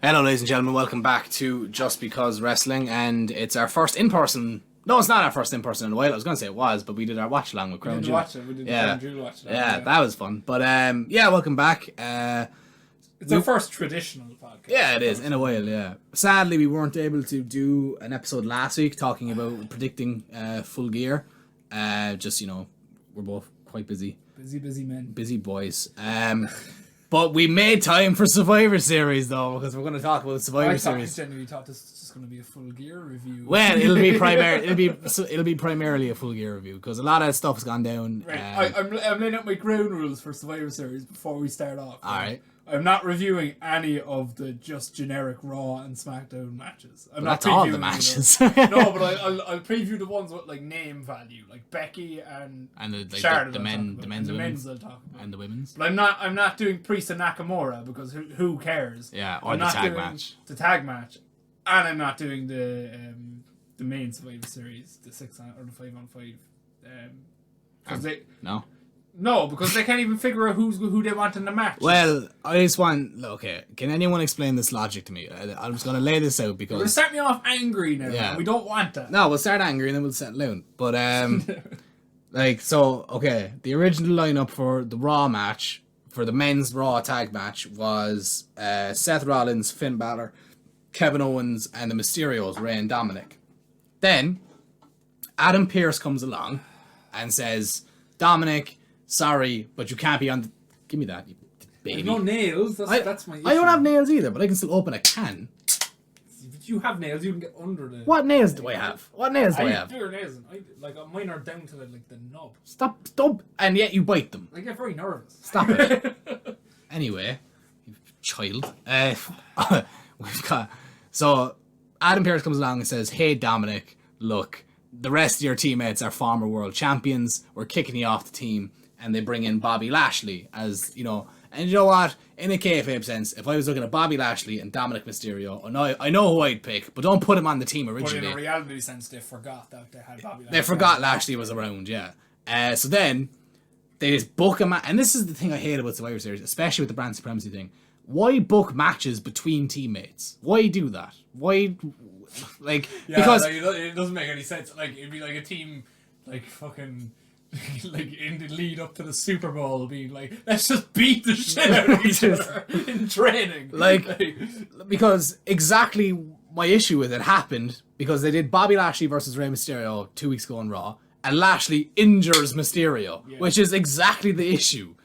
Hello, ladies and gentlemen. Welcome back to Just Because Wrestling, and it's our first in-person. No, it's not our first in-person in a while. I was going to say it was, but we did our watch along with Crown Jewel. We did the Crown Jewel watch along. Yeah, that was fun. But welcome back. It's our first traditional podcast. Yeah, it is in a while. Yeah. Sadly, we weren't able to do an episode last week talking about predicting Full Gear. We're both quite busy. Busy men. Busy boys. But we made time for Survivor Series, though, because we're going to talk about Survivor Series. I genuinely thought this was just going to be a Full Gear review. Well, it'll be primarily a Full Gear review because a lot of stuff's gone down. Right, I'm laying out my ground rules for Survivor Series before we start off. All right. I'm not reviewing any of the just generic Raw and SmackDown matches. That's all the matches. No, but I'll preview the ones with like name value, like Becky and Charlotte. the men's I'll talk about, and the women's. But I'm not doing Priest and Nakamura because who cares? Yeah, or I'm the not tag doing match. The tag match, and I'm not doing the main Survivor Series, the 6 or the 5-on-5. No, because they can't even figure out who they want in the match. Well, I just want... Okay, can anyone explain this logic to me? I'm just going to lay this out because... You're going to start me off angry now. Yeah. We don't want that. No, we'll start angry and then we'll settle down. But, the original lineup for the Raw match, for the men's Raw tag match, was Seth Rollins, Finn Balor, Kevin Owens, and the Mysterios, Rey and Dominic. Then, Adam Pearce comes along and says, Dominic... Sorry, but you can't be on... Give me that, you baby. There's no nails. That's my issue. I don't have nails either, but I can still open a can. If you have nails, you can get under the... What nails do I have? I have? Your nails. Mine are down to the knob. Stop. And yet you bite them. I get very nervous. Stop it. Anyway, you child. We've got... So, Adam Pearce comes along and says, hey, Dominic, look, the rest of your teammates are former world champions. We're kicking you off the team. And they bring in Bobby Lashley as, and you know what? In a kayfabe sense, if I was looking at Bobby Lashley and Dominic Mysterio, I know who I'd pick, but don't put him on the team originally. But in a reality sense, they forgot that they had Bobby Lashley. They forgot Lashley was around, yeah. So then, they just book him, and this is the thing I hate about Survivor Series, especially with the brand supremacy thing. Why book matches between teammates? Why do that? Why, because... it doesn't make any sense. It'd be like a team, fucking... in the lead up to the Super Bowl, being like, let's just beat the shit out of each other in training. Because exactly my issue with it happened because they did Bobby Lashley versus Rey Mysterio 2 weeks ago on Raw, and Lashley injures Mysterio, which is exactly the issue.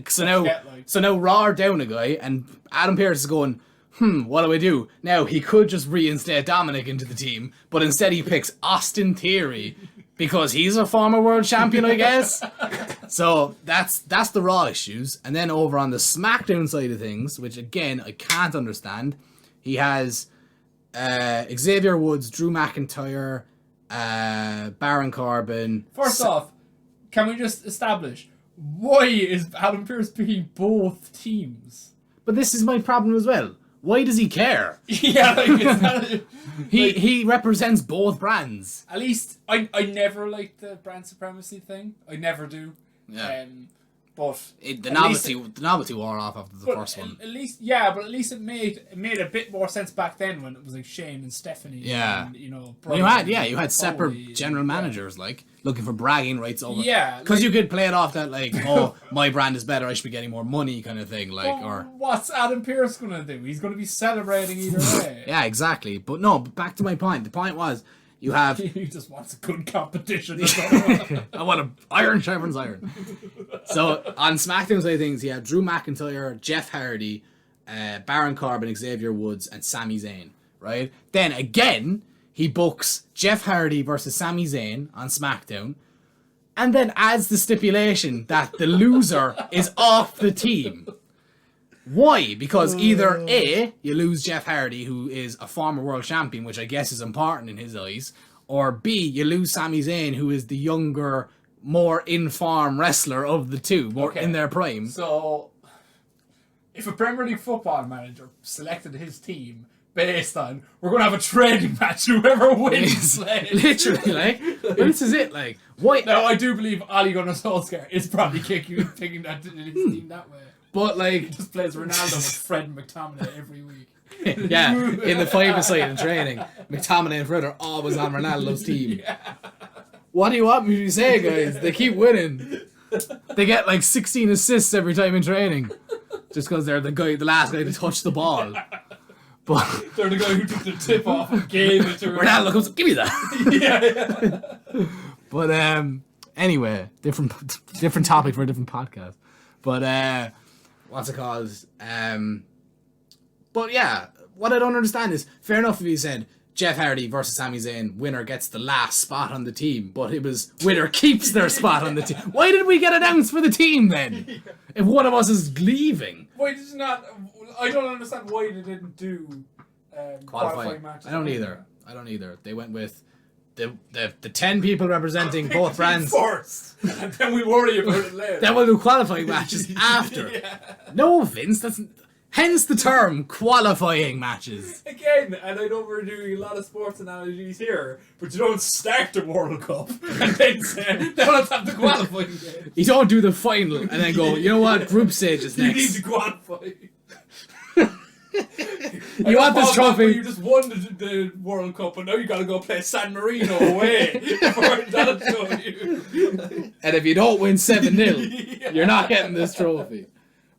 So now Raw are down a guy, and Adam Pearce is going, what do I do? Now, he could just reinstate Dominic into the team, but instead he picks Austin Theory, because he's a former world champion, I guess. So that's the Raw issues. And then over on the SmackDown side of things, which again, I can't understand, he has Xavier Woods, Drew McIntyre, Baron Corbin. First off, can we just establish, why is Adam Pearce picking both teams? But this is my problem as well. Why does he care? Yeah, it's not... He represents both brands. At least, I never liked the brand supremacy thing. I never do. Yeah. But... The novelty wore off after the first one. At least it made a bit more sense back then when it was like Shane and Stephanie. Yeah. And, you had separate general managers, looking for bragging rights over. Yeah. Because you could play it off that, my brand is better, I should be getting more money kind of thing. What's Adam Pearce going to do? He's going to be celebrating either way. Yeah, exactly. But back to my point. The point was, you have... He just wants a good competition. I want an iron sharpens iron. So, on SmackDown side of things, you have Drew McIntyre, Jeff Hardy, Baron Corbin, Xavier Woods, and Sami Zayn, right? Then, again, he books Jeff Hardy versus Sami Zayn on SmackDown, and then adds the stipulation that the loser is off the team. Why? Because either A, you lose Jeff Hardy, who is a former world champion, which I guess is important in his eyes, or B, you lose Sami Zayn, who is the younger, more in-form wrestler of the two, in their prime. So, if a Premier League football manager selected his team based on, we're going to have a training match, whoever wins. Literally, this is it, why? Now, I do believe Ole Gunnar Solskjaer is probably picking his team that way. But he just plays Ronaldo with Fred McTominay every week. Yeah, in the 5-a-side in training, McTominay and Fred are always on Ronaldo's team. What do you want me to say, guys? They keep winning. They get like 16 assists every time in training, just because they're the last guy to touch the ball. But they're the guy who took the tip off and gave it to Ronaldo comes, give me yeah. that. But anyway, different topic for a different podcast. But what's it called? But yeah, what I don't understand is, fair enough if you said Jeff Hardy versus Sami Zayn, winner gets the last spot on the team, but it was winner keeps their spot on the team. Why did we get announced for the team then? If one of us is leaving. Why did you not? I don't understand why they didn't do qualifying matches. I don't either. They went with the 10 people representing both brands first, and then we worry about it later. Then we'll do qualifying matches after. Yeah. No, Vince, that's hence the term qualifying matches. Again, and I know we're doing a lot of sports analogies here, but you don't start the World Cup and then say, let's have the qualifying game. You don't do the final and then go, you know what, group stage is next. You need to qualify. You want this trophy? You just won the World Cup, and now you got to go play San Marino away for that'll show you. And if you don't win 7-0, you're not getting this trophy.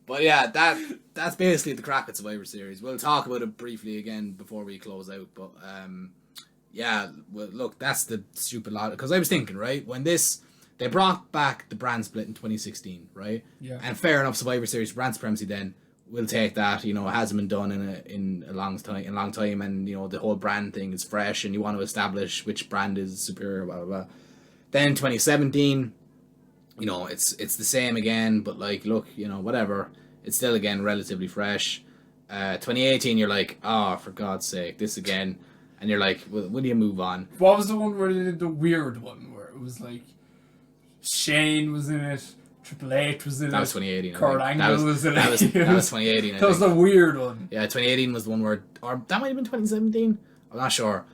But yeah, that's basically the crack at Survivor Series. We'll talk about it briefly again before we close out. But yeah, well, look, that's the stupid lot. Because I was thinking, right, when they brought back the brand split in 2016, right? Yeah. And fair enough, Survivor Series brand supremacy then. We'll take that. You know, it hasn't been done in a long time, and you know the whole brand thing is fresh, and you want to establish which brand is superior, blah blah blah. Then 2017, you know, it's the same again, but like, look, you know, whatever. It's still again relatively fresh. 2018, you're like, oh, for God's sake, this again, and you're like, well, when do you move on? What was the one where they did the weird one where it was like Shane was in it? Triple H was in it. That was 2018. Kurt Angle was in it. That was 2018. That was the weird one. Yeah, 2018 was the one where, or that might have been 2017. I'm not sure.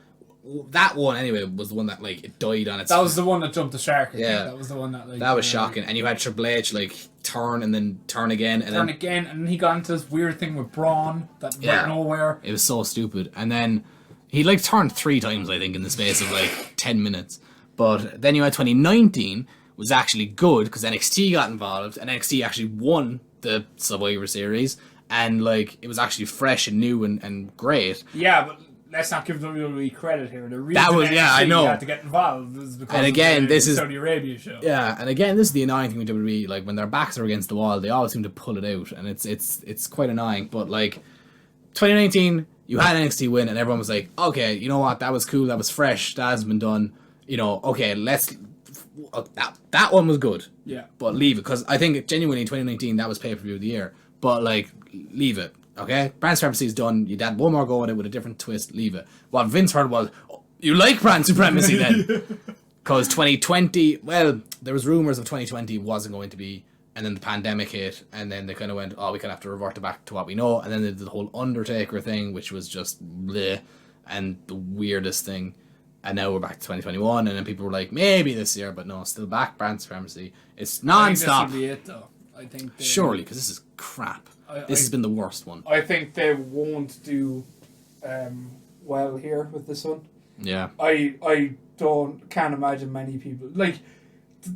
That one anyway was the one that like it died on its. That was the one that jumped the shark. Yeah, that was the one that like. That was shocking, and you had Triple H like turn and then turn again and then he got into this weird thing with Braun that went nowhere. It was so stupid, and then he like turned 3 times I think in the space of like 10 minutes. But then you had 2019. Was actually good because NXT got involved and NXT actually won the Survivor Series, and like it was actually fresh and new and great. Yeah, but let's not give WWE credit here. The reason that was NXT I know had to get involved was because and again, of the this is Saudi Arabia show. Yeah, and again, this is the annoying thing with WWE. Like when their backs are against the wall, they always seem to pull it out, and it's quite annoying. But like 2019, you had NXT win, and everyone was like, okay, you know what, that was cool, that was fresh, that hasn't been done. You know, okay, let's. That one was good. Yeah. But leave it, because I think genuinely 2019 that was pay-per-view of the year. But like, leave it, okay? Brand Supremacy is done. You had one more go at it with a different twist. Leave it. What Vince heard was, oh, you like Brand Supremacy then? Because 2020, well, there was rumors of 2020 wasn't going to be, and then the pandemic hit, and then they kind of went, oh, we kind of have to revert back to what we know, and then they did the whole Undertaker thing, which was just bleh, and the weirdest thing. And now we're back to 2021, and then people were like, maybe this year, but no, still back, Brand Supremacy. It's non-stop. I think this will be it, though. I think surely, because this is crap. This has been the worst one. I think they won't do well here with this one. Yeah. I can't imagine many people... Like,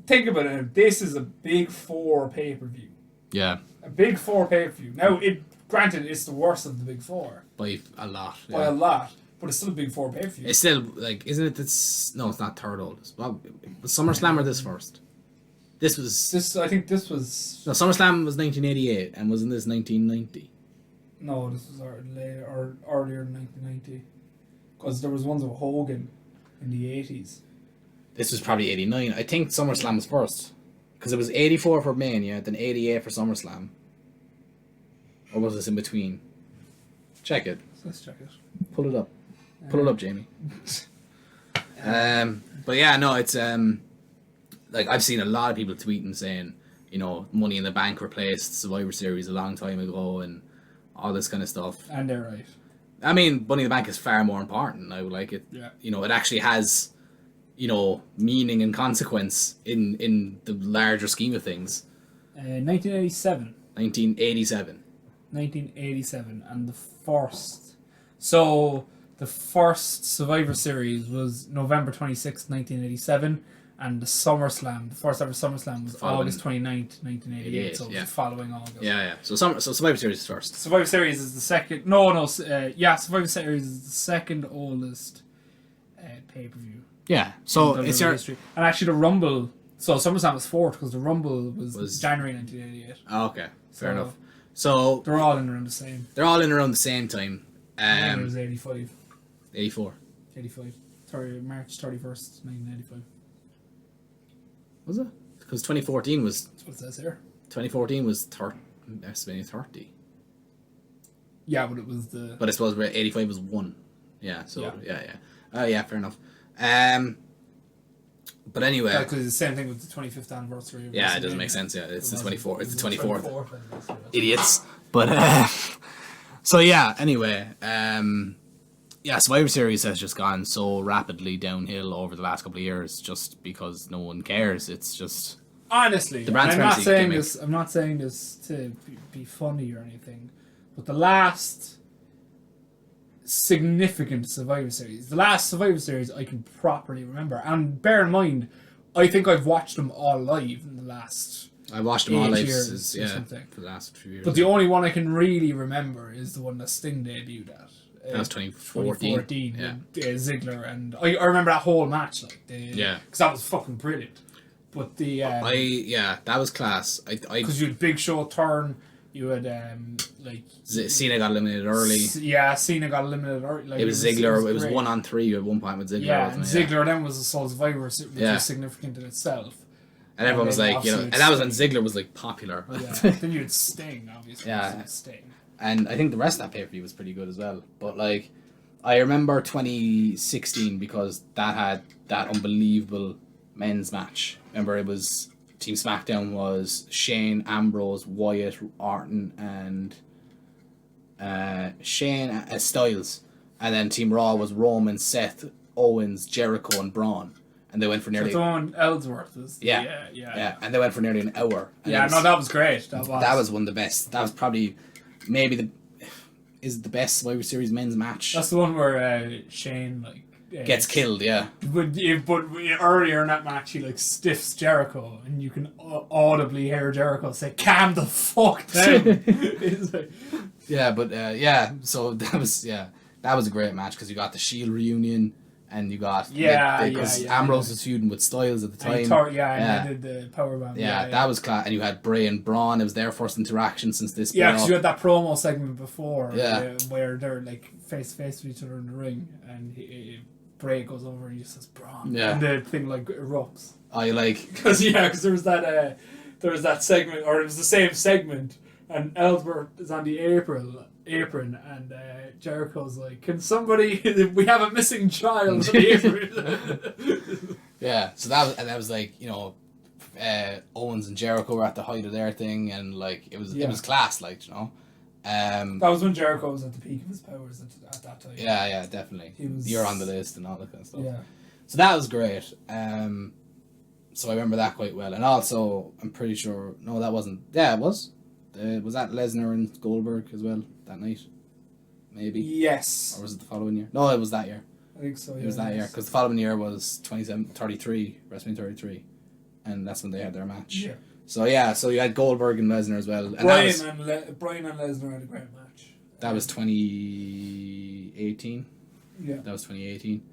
think about it. This is a Big 4 pay-per-view. Yeah. A Big 4 pay-per-view. Now, granted, it's the worst of the Big 4. By a lot. Yeah. By a lot. But it's still a Big 4 pay-per-view. It's still, like, isn't it that's... No, it's not third oldest. Well, was SummerSlam or this first? This was... I think this was... No, SummerSlam was 1988, and wasn't this 1990? No, this was later, or earlier than 1990. Because there was ones with Hogan in the 80s. This was probably 89. I think SummerSlam was first. Because it was 84 for Mania, then 88 for SummerSlam. Or was this in between? Check it. Let's check it. Pull it up. Pull it up, Jamie. But yeah, no, it's like I've seen a lot of people tweeting saying, you know, Money in the Bank replaced Survivor Series a long time ago and all this kind of stuff. And they're right. I mean, Money in the Bank is far more important. I would like it. Yeah. You know, it actually has, you know, meaning and consequence in the larger scheme of things. 1987. 1987. 1987, and the first Survivor Series was November 26th, 1987, and the first ever SummerSlam was August 29th, 1988, so it was the following August. Yeah. So Survivor Series is first. Survivor Series is the second. Survivor Series is the second oldest pay-per-view. Yeah. So in it's WWE history. And actually the Rumble. So SummerSlam was fourth because the Rumble was January 1988. Oh, okay, fair enough. So they're all in around the same. They're all in around the same time. It was 85. 84. 85. March 31st, 1985. Was it? Because 2014 was. That's what it says here. 2014 was 30. Yeah, but it was the. But I suppose 85 was 1. Yeah. So yeah. Fair enough. But anyway. Because it's the same thing with the 25th anniversary. Yeah, it doesn't make sense. Yeah, it's the 24th. It's the 24th. Idiots. But so yeah. Anyway, Survivor Series has just gone so rapidly downhill over the last couple of years, just because no one cares. It's just honestly. The brand I'm not saying this. I'm not saying this to be funny or anything, but the last significant Survivor Series, the last Survivor Series I can properly remember, and bear in mind, I think I've watched them all live in the last. I watched them all live for the last few years. But the only one I can really remember is the one that Sting debuted at. That was 2014. Yeah. Ziggler, and I remember that whole match, because that was fucking brilliant. But that was class. Because you had Big Show turn. You had Cena got eliminated early. Cena got eliminated early. It was Ziggler. It was 1-on-3 at one point with Ziggler. Yeah, and Ziggler then was a Soul Survivor, which was significant in itself. And everyone was like, and that was when Ziggler was like popular. Yeah. Then you had Sting, obviously. Yeah. Sting. And I think the rest of that pay-per-view was pretty good as well. But like, I remember 2016 because that had that unbelievable men's match. Remember, it was Team SmackDown was Shane, Ambrose, Wyatt, Orton, and Styles, and then Team Raw was Roman, Seth, Owens, Jericho, and Braun, and they went for nearly. Ellsworth was. Yeah, and they went for nearly an hour. That was great. That was one of the best. That was probably maybe the best Survivor Series men's match. That's the one where Shane gets killed, yeah. But earlier in that match, he stiffs Jericho, and you can audibly hear Jericho say, "Calm the fuck down." So that was a great match because you got the Shield reunion, and you got Ambrose was feuding with Styles at the time. And they did the powerbomb. That was class, and you had Bray and Braun. It was their first interaction since this. Yeah, because you had that promo segment before, where they're face to face with each other in the ring, and Bray goes over and he just says Braun, and the thing erupts. Because there was that segment, or it was the same segment, and Ellsworth is on the apron, and Jericho's like, "Can somebody? We have a missing child on the apron." So that was Owens and Jericho were at the height of their thing, and it was class, that was when Jericho was at the peak of his powers at that time. Yeah, definitely. You're on the list and all that kind of stuff. Yeah. So that was great. So I remember that quite well, and also I'm pretty sure that wasn't. Yeah, it was. Was that Lesnar and Goldberg as well that night? Maybe. Yes. Or was it the following year? No, it was that year. I think so. It was that year because the following year was 33, WrestleMania 33, and that's when they had their match. Yeah. So you had Goldberg and Lesnar as well. And Bryan and Lesnar had a great match. That was 2018. Yeah. That was 2018.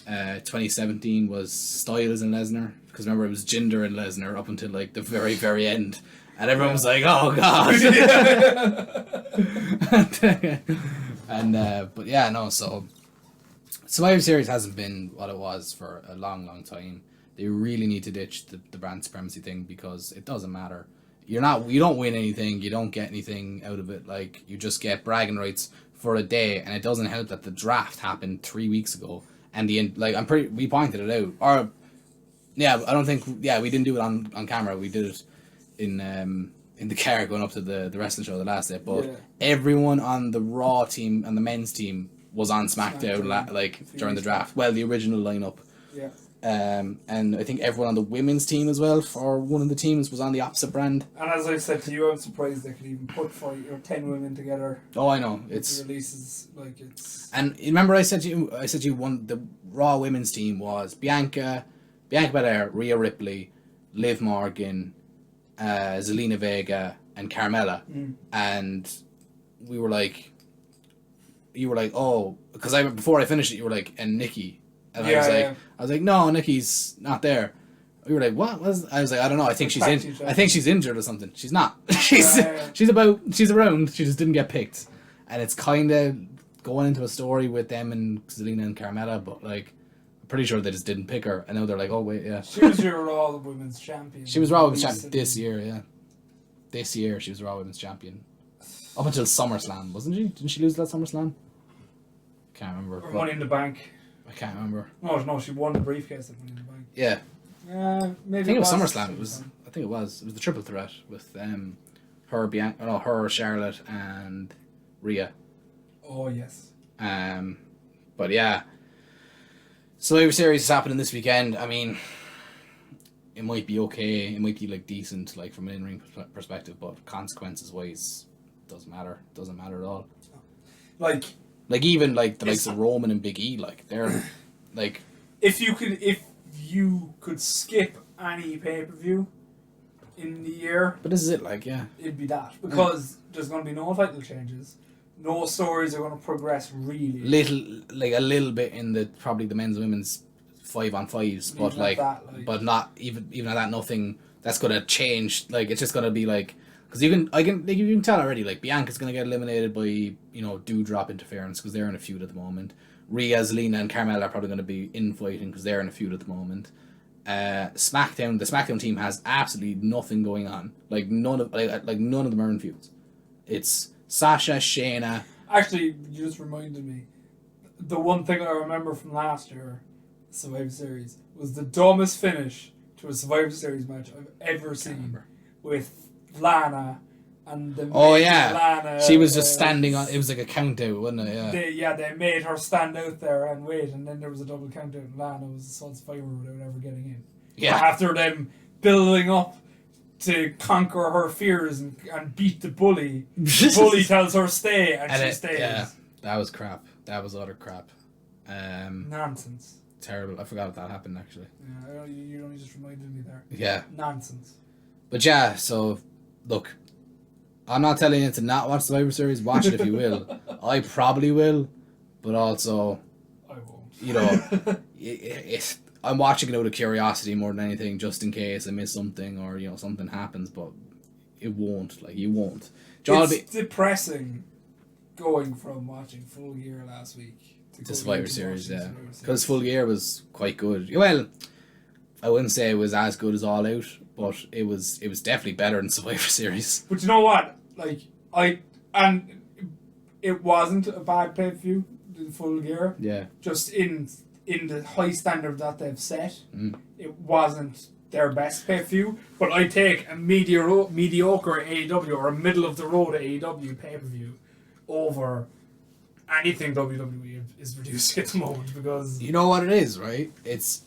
2017 was Styles and Lesnar, because remember it was Jinder and Lesnar up until the very, very end. And everyone was like, "Oh God!" So Survivor Series hasn't been what it was for a long, long time. They really need to ditch the brand supremacy thing because it doesn't matter. You don't win anything. You don't get anything out of it. You just get bragging rights for a day, and it doesn't help that the draft happened 3 weeks ago. And we pointed it out. Or I don't think we didn't do it on camera. We did it in the car going up to the wrestling show the last day, but everyone on the Raw team and the men's team was on SmackDown during the draft. Well, the original lineup. Yeah. And I think everyone on the women's team as well, for one of the teams, was on the opposite brand. And as I said to you, I'm surprised they could even put 5 or 10 women together. Oh, I know. With It's the releases, like, it's... And remember, I said to you, the Raw women's team was Bianca Belair, Rhea Ripley, Liv Morgan, Zelina Vega, and Carmella. And we were like, you were like, oh, because before I finished it, you were like, and Nikki. And I was like, no, Nikki's not there. We were like, what? I was like, I don't know. I think she's injured or something. She's not. she's around. She just didn't get picked. And it's kind of going into a story with them and Zelina and Carmella, but like, I'm pretty sure they just didn't pick her. And now they're like, oh wait, yeah. She was your Raw Women's Champion. She was Raw Women's Champion this year, yeah. This year she was Raw Women's Champion. Up until SummerSlam, wasn't she? Didn't she lose that SummerSlam? Can't remember. Or Money in the Bank. I can't remember. No, she won the briefcase at Money in the Bank. Yeah. Maybe I think it was SummerSlam. I think it was. It was the triple threat with her, Charlotte, and Rhea. Oh yes. But yeah. Survivor Series is happening this weekend. I mean, it might be okay. It might be like decent, like from an in-ring perspective, but consequences wise, doesn't matter. Doesn't matter at all. Like even like the likes of Roman and Big E, like they're like. If you could skip any pay-per-view in the year, but this is it, like, yeah, it'd be that, because there's going to be no title changes, no stories are going to progress really. A little bit in the probably the men's and women's 5-on-5s, but but not even at that, nothing that's going to change. Like, it's just going to be like, because you can tell already, like, Bianca's going to get eliminated by Doudrop interference because they're in a feud at the moment. Rhea, Zelina, and Carmella are probably going to be infighting because they're in a feud at the moment. The SmackDown team has absolutely nothing going on. Like none of them are in feuds. It's Sasha, Shayna. Actually, you just reminded me. The one thing I remember from last year, Survivor Series, was the dumbest finish to a Survivor Series match I've ever seen with Lana. And Lana, she was just standing on. It was like a count out, wasn't it? Yeah. They made her stand out there and wait, and then there was a double count out, and Lana was the Salt Survivor without ever getting in. Yeah. But after them building up to conquer her fears and beat the bully, the bully tells her stay, and she stays. Yeah, that was crap. That was utter crap. Nonsense. Terrible. I forgot that happened actually. Yeah, you only just reminded me there. Yeah. Nonsense. But yeah, so look. I'm not telling you to not watch Survivor Series. Watch it if you will. I probably will, but also, I won't. I'm watching it out of curiosity more than anything, just in case I miss something or something happens. But it won't. Like, you won't. It's depressing going from watching Full Gear last week to Survivor Series, yeah, because Full Gear was quite good. Well, I wouldn't say it was as good as All Out, but it was definitely better than Survivor Series. But you know what? Like, it wasn't a bad pay-per-view, the Full Gear. Yeah. Just in the high standard that they've set, it wasn't their best pay-per-view. But I take a mediocre AEW or a middle-of-the-road AEW pay-per-view over anything WWE is producing at the moment, because... You know what it is, right? It's...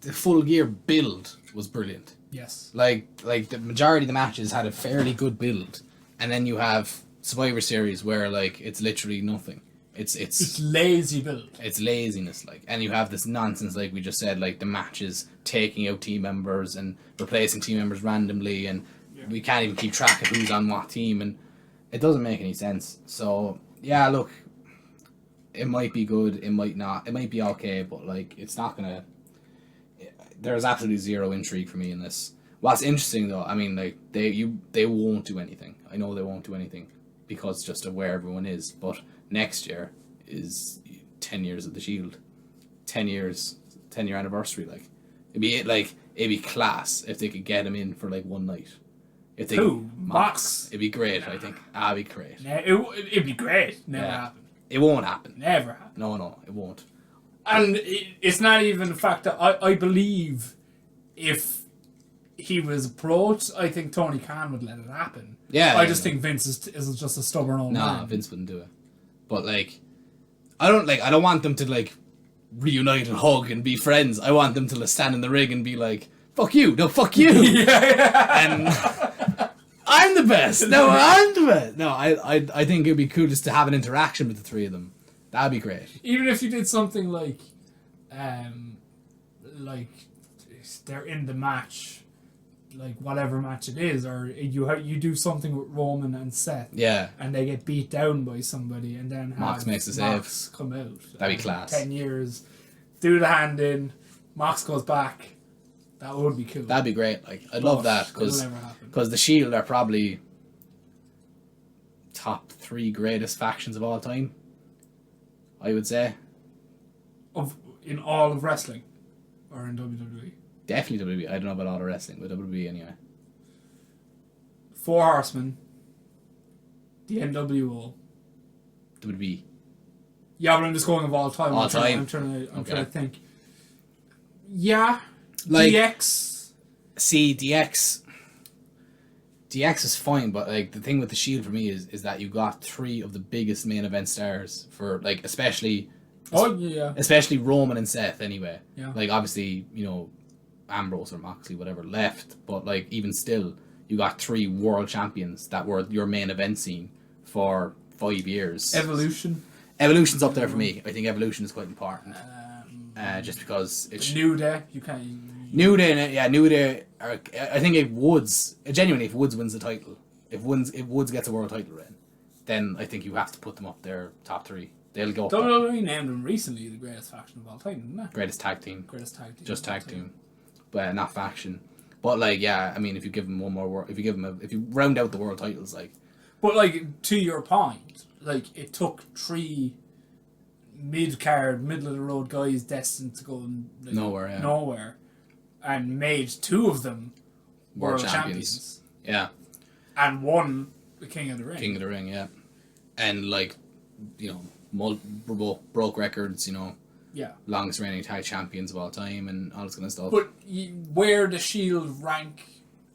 The Full Gear build was brilliant. Yes. Like the majority of the matches had a fairly good build, and then you have Survivor Series where like it's literally nothing. It's lazy build. It's laziness, like, and you have this nonsense, like we just said, like the matches taking out team members and replacing team members randomly, and we can't even keep track of who's on what team, and it doesn't make any sense. So yeah, look, it might be good, it might not, it might be okay, but like it's not gonna. There's absolutely zero intrigue for me in this. What's interesting though, I mean, like they won't do anything. I know they won't do anything because just of where everyone is. But next year is 10 years of the Shield, 10-year anniversary. Like it'd be class if they could get him in for like one night. If they Mox? It'd be great. I think that'd be great. It'd be great. Never happen. It won't happen. Never happen. No, it won't. And it's not even the fact that I believe if he was approached, I think Tony Khan would let it happen. Yeah. I just think Vince is just a stubborn old man. No, Vince wouldn't do it. But like, I don't want them to like reunite and hug and be friends. I want them to stand in the ring and be like, fuck you, no, fuck you. And I'm the best. No, I'm the best. No, I think it'd be cool just to have an interaction with the three of them. That'd be great. Even if you did something like they're in the match, like whatever match it is, or you do something with Roman and Seth, and they get beat down by somebody, and then Mox makes the Mox come out. That'd be class. 10 years, do the hand in, Mox goes back. That would be cool. That'd be great. Like I'd love that because the Shield are probably top 3 greatest factions of all time. I would say. In all of wrestling, or in WWE. Definitely WWE. I don't know about all the wrestling, but WWE anyway. 4 Horsemen, the NWO, WWE. Yeah, but I'm just going of all time. All time. I'm trying to think. Yeah, like DX. See, DX is fine, but like the thing with the Shield for me is that you got 3 of the biggest main event stars for like especially Roman and Seth anyway. Yeah. Like obviously, you know, Ambrose or Moxley, whatever, left, but like even still, you got 3 world champions that were your main event scene for 5 years. Evolution's up there for me. I think Evolution is quite important. Just because it's New Day, you can't. New Day. I think if Woods wins the title, if Woods gets a world title reign, then I think you have to put them up there, top 3. They'll go. WWE named them recently the greatest faction of all time, didn't they? Greatest tag team. Just tag team, but not faction. But like, yeah, I mean, if you give them one more world, if you round out the world titles, like. But like to your point, like it took 3 mid-card, middle-of-the-road guys destined to go like, nowhere, and made 2 of them world champions. Yeah. And won the King of the Ring. King of the Ring, yeah. And like, you know, broke records, you know. Yeah. Longest reigning tag champions of all time and all this kind of stuff. But where the Shield rank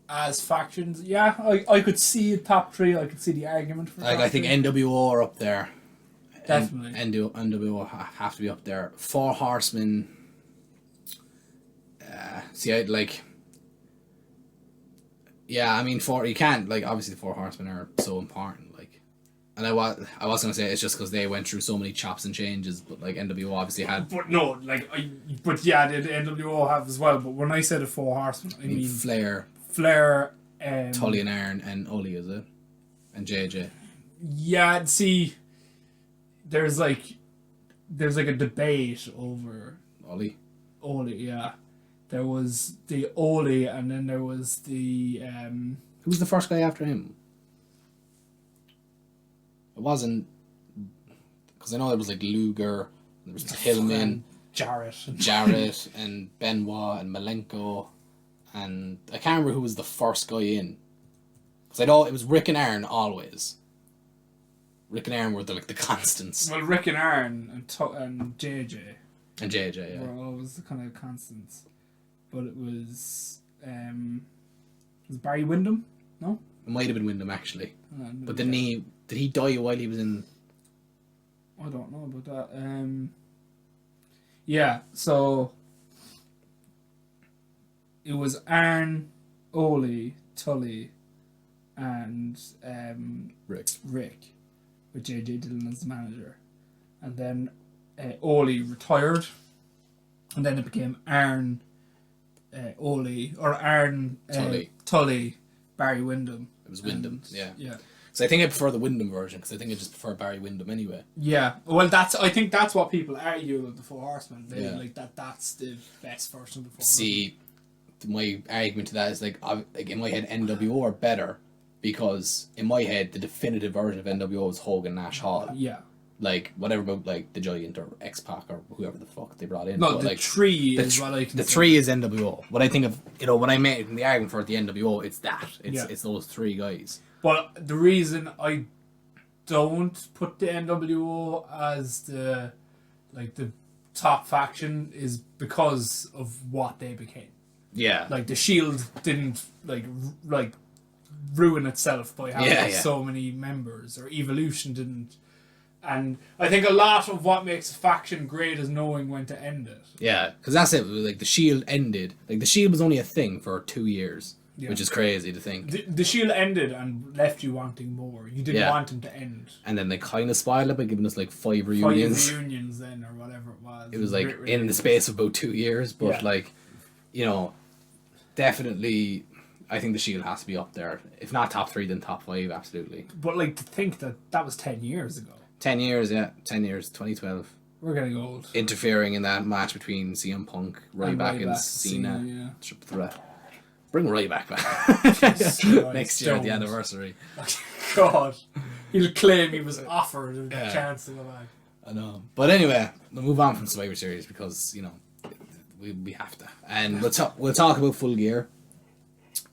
as factions, yeah, I could see top 3. I could see the argument for. Like I think NWO are up there. Definitely. NWO have to be up there. 4 Horsemen. I'd like. Yeah, I mean, you can't like obviously the 4 Horsemen are so important. Like, and I was gonna say it's just because they went through so many chops and changes, but like NWO obviously had. But no, like the NWO have as well. But when I said the 4 Horsemen, I mean Flair, Tully and Aaron and Oli, is it? And JJ. Yeah, see. There's like a debate over Oli, yeah. There was the Oli, and then there was the who was the first guy after him? It wasn't, because I know there was like Luger, there was Hillman, Jarrett and Benoit and Malenko, and I can't remember who was the first guy in. Because I know it was Rick and Aaron always. Rick and Aaron were the constants. Well, Rick and Aaron and JJ. And JJ, yeah. Were always the kind of constants. But it was Barry Windham? No? It might have been Windham actually. But did he die while he was in? I don't know about that. Yeah, so it was Aaron, Oli, Tully, and Rick. With JJ Dillon as the manager, and then Oli retired, and then it became Aaron, Oli, or Aaron, Tully, Barry Windham. It was Windham, yeah. So I think I prefer the Windham version because I think I just prefer Barry Windham anyway. Yeah, well, I think that's what people argue with the 4 Horsemen. They like that's the best version of the 4 Horsemen. See, my argument to that is like in my head NWO are better. Because in my head, the definitive version of NWO is Hogan, Nash, Hall. Yeah. Like, whatever about, like, the Giant or X-Pac or whoever the fuck they brought in. No, but, the like, 3 is what I can The say. 3 is NWO. What I think of, you know, when I made the argument for the NWO, it's that. It's those 3 guys. But the reason I don't put the NWO as the top faction is because of what they became. Yeah. Like, the Shield didn't, like ruin itself by having so many members, or Evolution didn't And I think a lot of what makes a faction great is knowing when to end it. Yeah, because that's it. Like, the Shield ended. Like, the Shield was only a thing for 2 years, which is crazy to think. The Shield ended and left you wanting more. You didn't want him to end. And then they kind of spoiled it by giving us like 5 reunions. 5 reunions then, or whatever it was. It was like in the space of about 2 years, but like, you know, definitely, I think the Shield has to be up there. If not top 3, then top 5, absolutely. But like, to think that was 10 years ago. 10 years, yeah. 10 years, 2012. We're getting old. Interfering in that match between CM Punk, Ryback, and Cena. Bring Ryback back. Next year at the anniversary. God. He'll claim he was offered a chance to go back. I know. But anyway, we'll move on from Survivor Series because, you know, we have to. And we'll talk about Full Gear.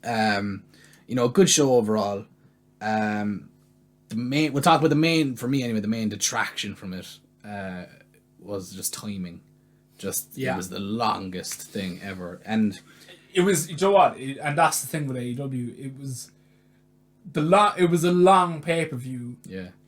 You know, good show overall. We'll talk about the main, for me anyway, the main detraction from it was just timing. It was the longest thing ever. And it was, you know what, and that's the thing with AEW, it was a long pay-per-view,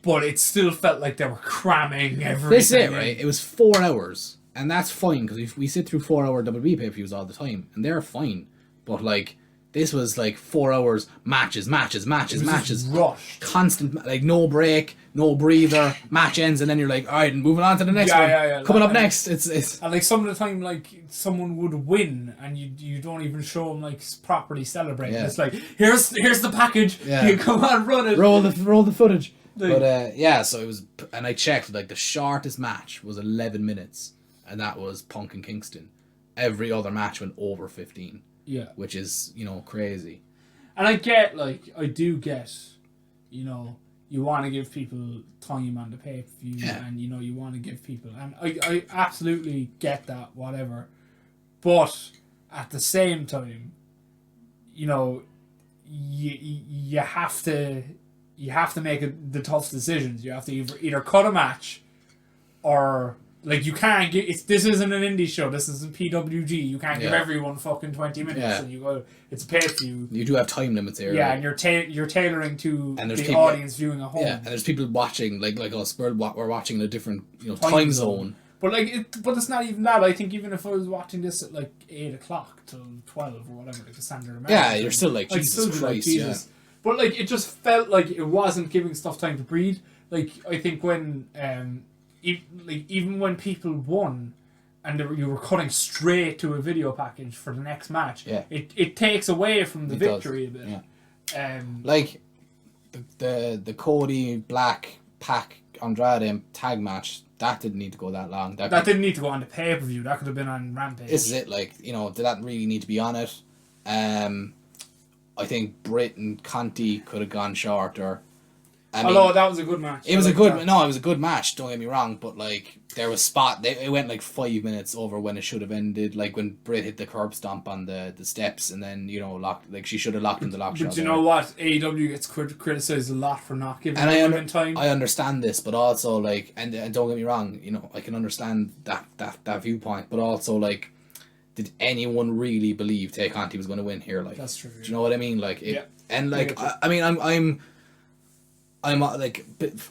but it still felt like they were cramming everything. This is it, right? It was 4 hours, and that's fine, because we sit through 4-hour WWE pay-per-views all the time, and they're fine, but like, this was like 4 hours, matches, rushed, constant, like no break, no breather, match ends, and then you're like, all right, moving on to the next one. Coming up next, it's and like some of the time, like someone would win, and you don't even show them like properly celebrating. It's like, here's the package. You come on, run it. Roll the footage. But so it was, and I checked, like the shortest match was 11 minutes, and that was Punk and Kingston. Every other match went over 15. Yeah. Which is, you know, crazy. And I do get, you know, you want to give people time on the pay-per-view, and, you know, you want to give people, and I absolutely get that, whatever. But at the same time, you know, you have to make the tough decisions. You have to either cut a match, or like, you can't give. This isn't an indie show. This isn't PWG. You can't give everyone fucking 20 minutes, and you go. It's a pay-per-view. You do have time limits here. Yeah, right? And you're tailoring to the audience viewing at home. Yeah, and there's people watching like us. We're watching in a different, you know, time zone. But but it's not even that. I think even if I was watching this at like 8:00 till 12 or whatever, like the standard American. Yeah, you're still like, Jesus Christ. Yeah. But like, it just felt like it wasn't giving stuff time to breathe. Like, I think when even when people won, and you were cutting straight to a video package for the next match, it takes away from the victory a bit. Yeah. Like the Cody Black Pac Andrade tag match, that didn't need to go that long. That didn't need to go on the pay-per-view. That could have been on Rampage. This is it. Like, you know, did that really need to be on it? I think Britt and Conti could have gone shorter. Although that was a good match. It was a good match, don't get me wrong, but like, there was it went like 5 minutes over when it should have ended, like when Britt hit the curb stomp on the steps, and then, you know, she should have locked in the lock shot. But you know what? AEW gets criticised a lot for not giving women time. I understand this, but also, like, and don't get me wrong, you know, I can understand that viewpoint, but also, like, did anyone really believe Tay Conti was going to win here? Like, that's true. Do you know what I mean? Like, and like, I mean, I'm like,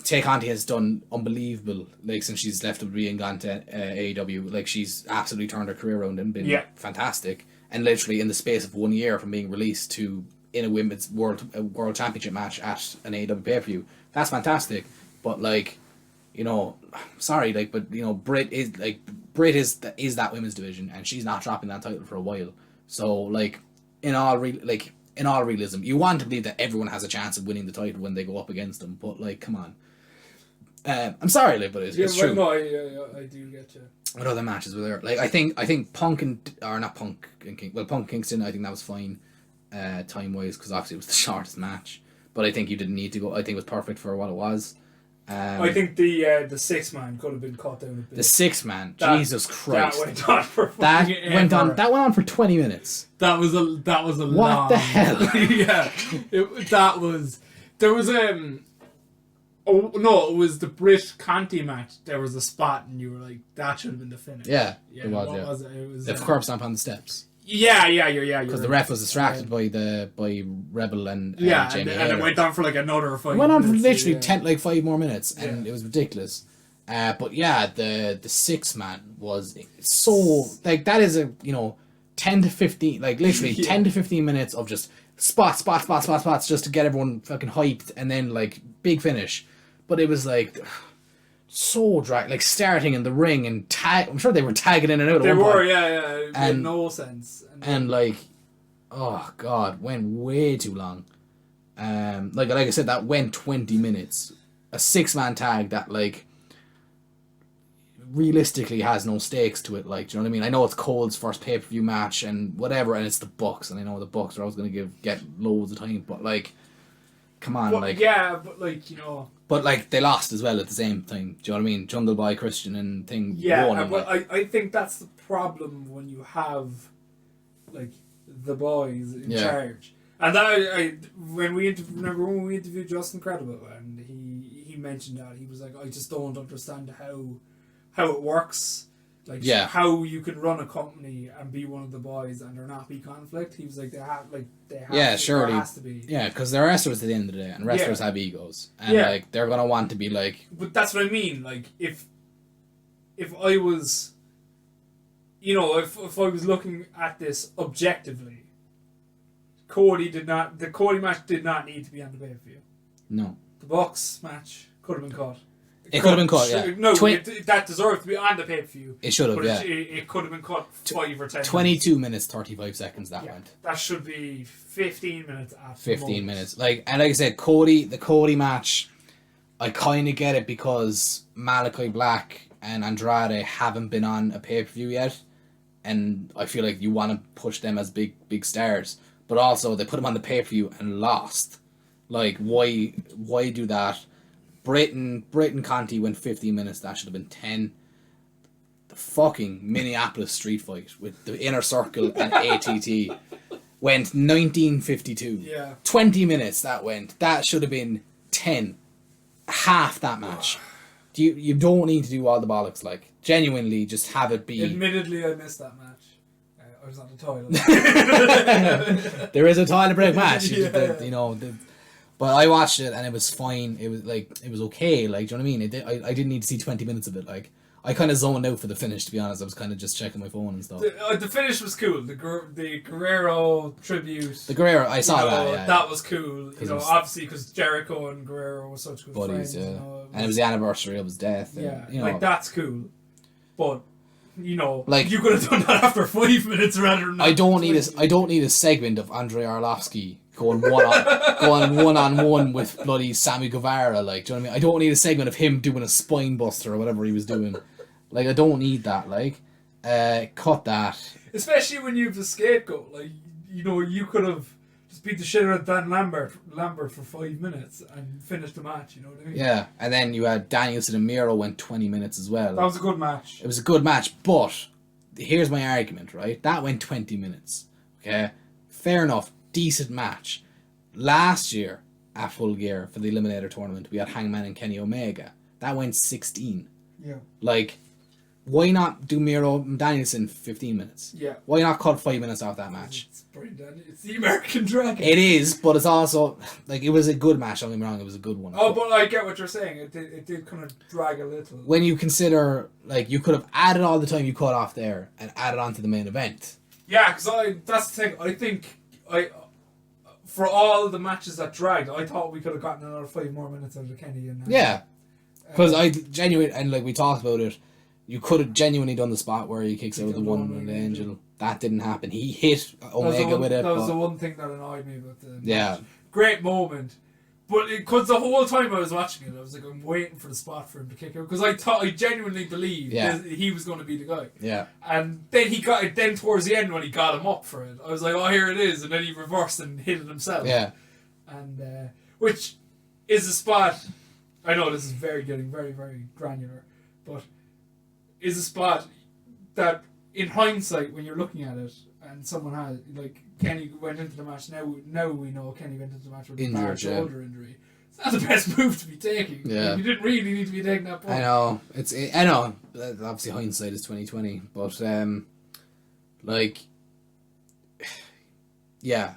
Tay Conti has done unbelievable, like, since she's left WWE and gone to AEW. Like, she's absolutely turned her career around and been fantastic. And literally in the space of 1 year from being released to in a women's world championship match at an AEW pay-per-view, that's fantastic. But like, you know, sorry, like, but you know, Britt is that women's division, and she's not dropping that title for a while. So like, in all realism, you want to believe that everyone has a chance of winning the title when they go up against them, but like, come on. I'm sorry, like, but it's true. No, I do get you. What other matches were there? Like, I think Punk and Kingston, I think that was fine, time wise, because obviously it was the shortest match. But I think you didn't need to go. I think it was perfect for what it was. I think the 6-man could have been cut down a bit. The 6-man, Jesus Christ! That went on for 20 minutes. That was a what long, the hell? Yeah, there was it was the Britt Conti match. There was a spot, and you were like, that should have been the finish. Yeah, it was. It was the curb stomp on the steps. Yeah. Because the ref was distracted by Rebel and Jamie and it went on for like another 5 minutes. It went on for literally 5 more minutes, and it was ridiculous. But yeah, the 6-man was so like that is a 10 to 15 like literally 10 to 15 minutes of just spots just to get everyone fucking hyped, and then like big finish. But it was like so dry, like starting in the ring and I'm sure they were tagging in and out. They at one were, point. It made no sense. And like, oh god, went way too long. Like I said, that went 20 minutes. A 6-man tag that like realistically has no stakes to it. Like, do you know what I mean? I know it's Cole's first pay-per-view match and whatever, and it's the Bucks, and I know the Bucks are always going to get loads of time, but like, come on, like. Yeah, but like But like they lost as well at the same time. Do you know what I mean? Jungle Boy, Christian, and thing. Yeah, but I think that's the problem when you have like the boys in charge. And that when we interviewed Justin Credible, and he mentioned that he was like, I just don't understand how it works. Like how you can run a company and be one of the boys and there not be conflict. He was like, they have surely. There has to be. Yeah, because they're wrestlers at the end of the day, and wrestlers have egos, and like they're gonna want to be like. But that's what I mean. Like if I was, if I was looking at this objectively, the Cody match did not need to be on the pay-per-view. No. The Bucks match could have been cut. It could have been cut, yeah. No, that deserved to be on the pay-per-view. It should have, yeah. It could have been cut 5 or 10 22 minutes, 35 seconds that went. That should be 15 minutes at 15 minutes. Like I said, the Cody match, I kind of get it because Malachi Black and Andrade haven't been on a pay-per-view yet, and I feel like you want to push them as big stars. But also, they put them on the pay-per-view and lost. Like, why do that? Britain Conti went 15 minutes. That should have been 10. The fucking Minneapolis street fight with the Inner Circle and ATT went 1952. Yeah. 20 minutes that went. That should have been 10. Half that match. You don't need to do all the bollocks. Like, genuinely, just have it be. Admittedly, I missed that match. I was on the toilet. There is a toilet break match. But I watched it and it was fine. It was okay. Like, do you know what I mean? I didn't need to see 20 minutes of it. Like, I kind of zoned out for the finish, to be honest. I was kind of just checking my phone and stuff. The finish was cool. The Guerrero tribute. The Guerrero, I saw that. Yeah, that was cool. Obviously because Jericho and Guerrero were such good buddies. friends. Yeah. And it was the anniversary of his death. Yeah, and, like that's cool. But like you could have done that after 5 minutes rather than. I don't need a segment of Andrei Arlovsky going one-on-one with bloody Sammy Guevara. Like, do you know what I mean? I don't need a segment of him doing a spine buster or whatever he was doing. Like, I don't need that. Like, cut that. Especially when you have the scapegoat. Like, you could have just beat the shit out of Dan Lambert for 5 minutes and finished the match. You know what I mean? Yeah, and then you had Danielson and Miro went 20 minutes as well. That was a good match. It was a good match, but here's my argument, right? That went 20 minutes. Okay? Fair enough. Decent match. Last year at Full Gear for the Eliminator tournament, we had Hangman and Kenny Omega. That went 16. Yeah. Like, why not do Miro and Danielson 15 minutes? Yeah. Why not cut 5 minutes off that match? It's the American Dragon. It is, but it's also like it was a good match. Don't get me wrong, it was a good one. Oh, but I get what you're saying. It did kind of drag a little. When you consider, like, you could have added all the time you cut off there and added on to the main event. Yeah, because that's the thing. I think for all the matches that dragged, I thought we could have gotten another 5 more minutes out of Kenny and. Yeah, because I genuinely, and like we talked about it, you could have genuinely done the spot where he kicks out the one with the Angel. That didn't happen. He hit Omega with it. That was the one thing that annoyed me about the match. Yeah. Great moment. But because the whole time I was watching it, I was like, I'm waiting for the spot for him to kick out. Because I genuinely believed he was going to be the guy. Yeah. And then he got it, then towards the end when he got him up for it, I was like, oh, here it is. And then he reversed and hit it himself. Yeah. And, which is a spot, I know this is getting very, very granular, but is a spot that, in hindsight, when you're looking at it, and someone has, like, Kenny went into the match, now we know Kenny went into the match with a bad shoulder injury. It's not the best move to be taking. Yeah. You didn't really need to be taking that point. I know. I know. Obviously, hindsight is 20/20, but like, yeah.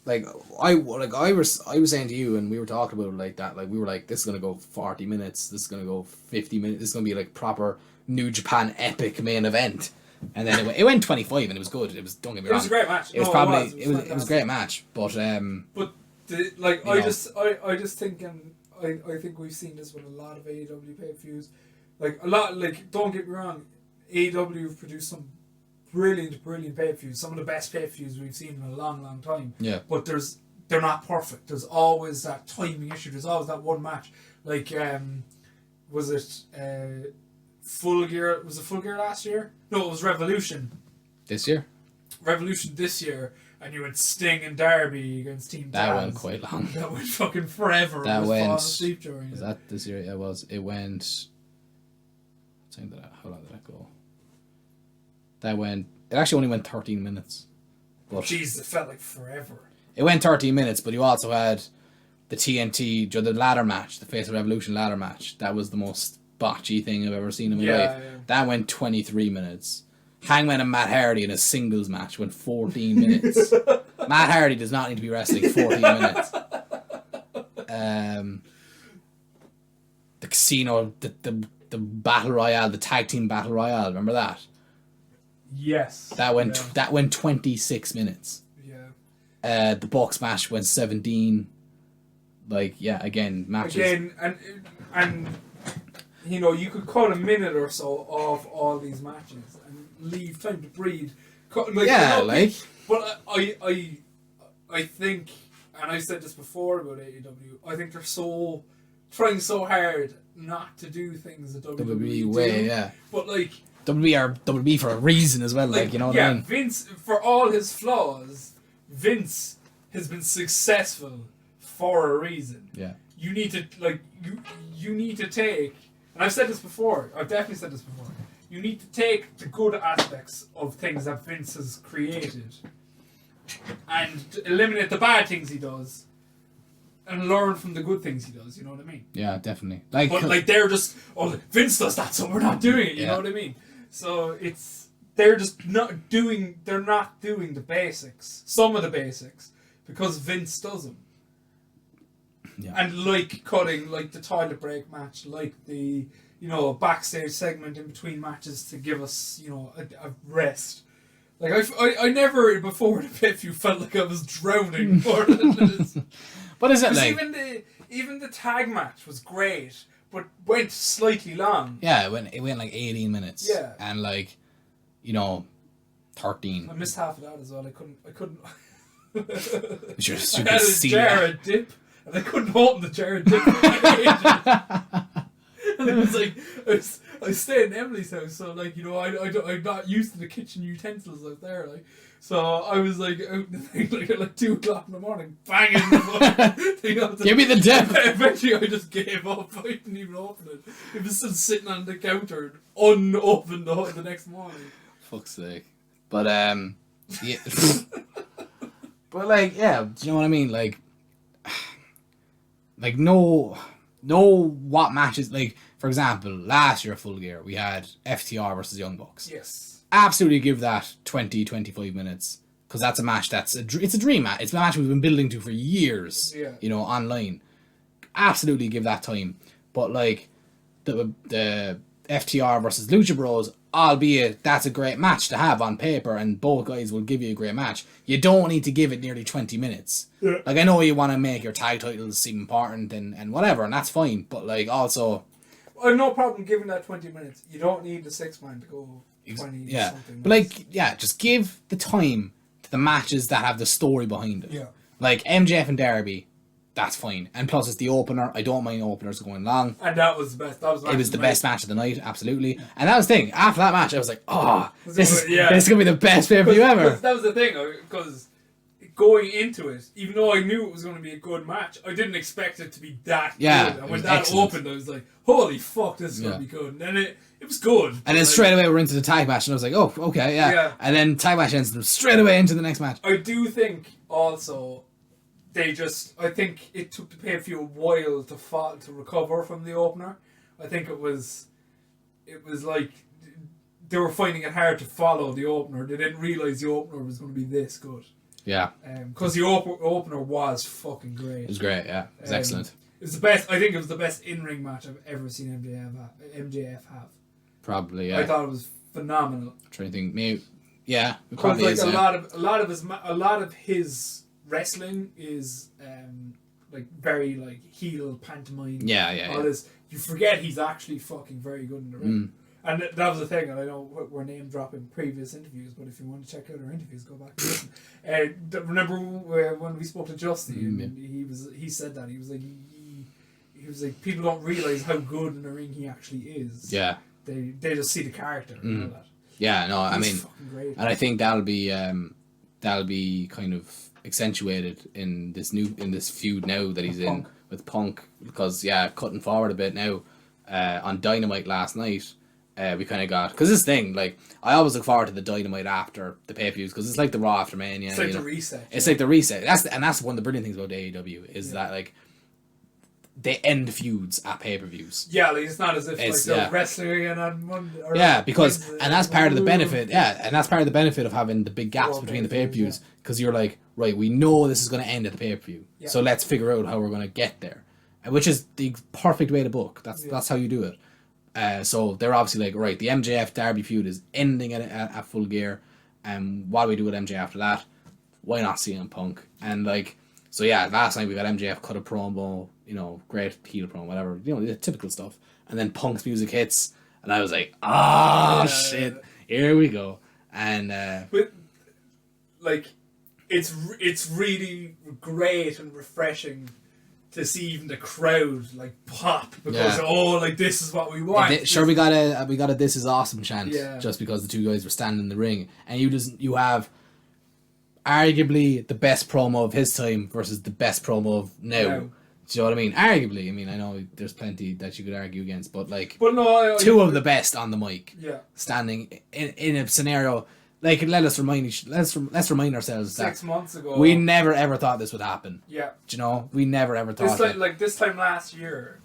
Like I was saying to you, and we were talking about it like that. Like we were like, this is gonna go 40 minutes. This is gonna go 50 minutes. This is gonna be like proper New Japan epic main event. And then it went 25, and it was good. It was, don't get me wrong. It was a great match. It was it was a great match. But I just think, and I think we've seen this with a lot of AEW pay-per-views. Don't get me wrong, AEW have produced some brilliant pay-per-views. Some of the best pay-per-views we've seen in a long time. Yeah. But they're not perfect. There's always that timing issue. There's always that one match. Like, was it Full Gear? Was it Full Gear last year? No, it was Revolution. This year? Revolution this year. And you had Sting and Darby against Team Taz. That went quite long. That went fucking forever. That went... Was that this year? Yeah, it was. It went... How long did that go? That went... It actually only went 13 minutes. But jeez, it felt like forever. It went 13 minutes, but you also had the TNT, the ladder match, the Face of Revolution ladder match. That was the most botchy thing I've ever seen in my life. Yeah. That went 23 minutes. Hangman and Matt Hardy in a singles match went 14 minutes. Matt Hardy does not need to be wrestling 14 minutes. The casino, the battle royale, the tag team battle royale. Remember that? Yes. That went 26 minutes. Yeah. The box match went 17. Like, yeah, again, matches. Again, and you know, you could cut a minute or so of all these matches and leave time to breathe. But I think, and I've said this before about AEW, I think they're trying so hard not to do things that WWE way, do. yeah. But like WWE for a reason as well, like you know what I mean? Vince, for all his flaws, Vince has been successful for a reason. Yeah. You need to you need to take, and I've said this before, I've definitely said this before, you need to take the good aspects of things that Vince has created and eliminate the bad things he does and learn from the good things he does, you know what I mean? Yeah, definitely. But they're just, Vince does that, so we're not doing it, you know what I mean? So they're not doing the basics, some of the basics, because Vince does them. Yeah. And cutting the toilet break match, the backstage segment in between matches to give us a rest. I never before the pay-per-view felt like I was drowning more than this. What is it even the tag match was great, but went slightly long. Yeah, it went like 18 minutes. Yeah. And 13. I missed half of that as well. I couldn't. Your I had a jar of dip, and I couldn't open the jar of dip. And it was I stay in Emily's house, so I'm not used to the kitchen utensils out there, so I was out in the thing at 2 o'clock in the morning, banging the thing. Give me the dip. Eventually, I just gave up. I didn't even open it. It was still sitting on the counter, unopened the next morning. Fuck's sake. But yeah. But yeah, do you know what I mean? Know what matches, for example, last year at Full Gear we had FTR versus Young Bucks. Yes. Absolutely give that 20-25 minutes, because that's a match it's a dream match. It's a match we've been building to for years. Yeah. Online. Absolutely give that time. But the FTR versus Lucha Bros, albeit that's a great match to have on paper and both guys will give you a great match, you don't need to give it nearly 20 minutes. Yeah. I know you want to make your tag titles seem important and whatever, and that's fine, but also I have no problem giving that 20 minutes. You don't need the 6-man to go 20 something. But just give the time to the matches that have the story behind it. Yeah. MJF and Darby, that's fine. And plus it's the opener. I don't mind openers going long. And that was the best. It was the best match of the night, absolutely. Yeah. And that was the thing. After that match, I was like, this is going to be the best pay-per-view ever. That was the thing, because going into it, even though I knew it was going to be a good match, I didn't expect it to be that good. And when that opened, I was like, holy fuck, this is going to be good. And then it was good. And then straight away we're into the tag match, and I was like, oh, okay, yeah. And then tag match ends, and straight away into the next match. I do think also I think it took the pay-per-view a while to recover from the opener. I think it was like they were finding it hard to follow the opener. They didn't realise the opener was going to be this good. Yeah. Because the opener was fucking great. It was great, yeah. It was excellent. It was the best. I think it was the best in-ring match I've ever seen MJF have. Probably, yeah. I thought it was phenomenal. I'm trying to think, maybe, yeah, it Because probably like is. a lot of his wrestling is like very like heel pantomime. Yeah. All this, you forget he's actually fucking very good in the ring. And that was the thing, and I know we're name dropping previous interviews, but if you want to check out our interviews, go back and listen. Remember when we spoke to Justy, and he said that he was like people don't realize how good in the ring he actually is. Yeah. They just see the character and all that. Yeah, no, I mean, great. and I think that'll be kind of accentuated in this feud now that he's in with Punk, because cutting forward a bit now, on Dynamite last night, we kind of got, because this thing, like, I always look forward to the Dynamite after the pay-per-views, because it's like the Raw after Mania. It's like the reset. It's like the reset. That's one of the brilliant things about AEW is that, like, they end feuds at pay-per-views. Yeah, like, it's not as if they're wrestling again on Monday. Because and that's part of the benefit. Yeah, and that's part of the benefit of having the big gaps between the pay-per-views, because you're like, right, we know this is going to end at the pay-per-view, so let's figure out how we're going to get there, which is the perfect way to book. That's how you do it. So they're obviously like, right, the MJF Darby feud is ending at Full Gear, and what do we do with MJ after that? Why not CM Punk? And like, so last night we got MJF cut a promo, great heel promo, whatever, the typical stuff, and then Punk's music hits, and I was like, shit, here we go. And but like, it's really great and refreshing to see even the crowd like pop because like, this is what we want. We got a "This is awesome" chant just because the two guys were standing in the ring, and you have arguably the best promo of his time versus the best promo of now. Do you know what I mean? Arguably, I mean, I know there's plenty that you could argue against, but like, two of the best on the mic, standing in a scenario. Like, let's remind ourselves that 6 months ago we never ever thought this would happen. Yeah. Do you know? We never ever thought like this time last year,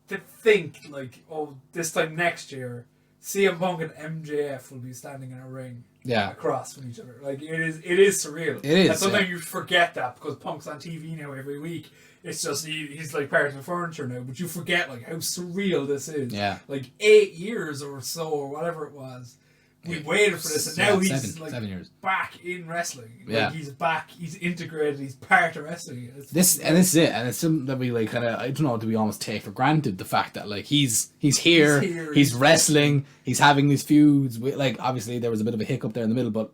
to think like, this time next year, CM Punk and MJF will be standing in a ring across from each other. Like, it is surreal. It is. And sometimes you forget that because Punk's on TV now every week. It's just he's like part of the furniture now, but you forget like how surreal this is. Yeah. Like 8 years or so or whatever it was. We waited for this, and now he's 7 years back in wrestling. Yeah. Like, he's back, he's integrated, he's part of wrestling. This is it, and it's something that we like kind of, I don't know, do we almost take for granted the fact that like he's here, he's wrestling, he's having these feuds. Like, obviously there was a bit of a hiccup there in the middle, but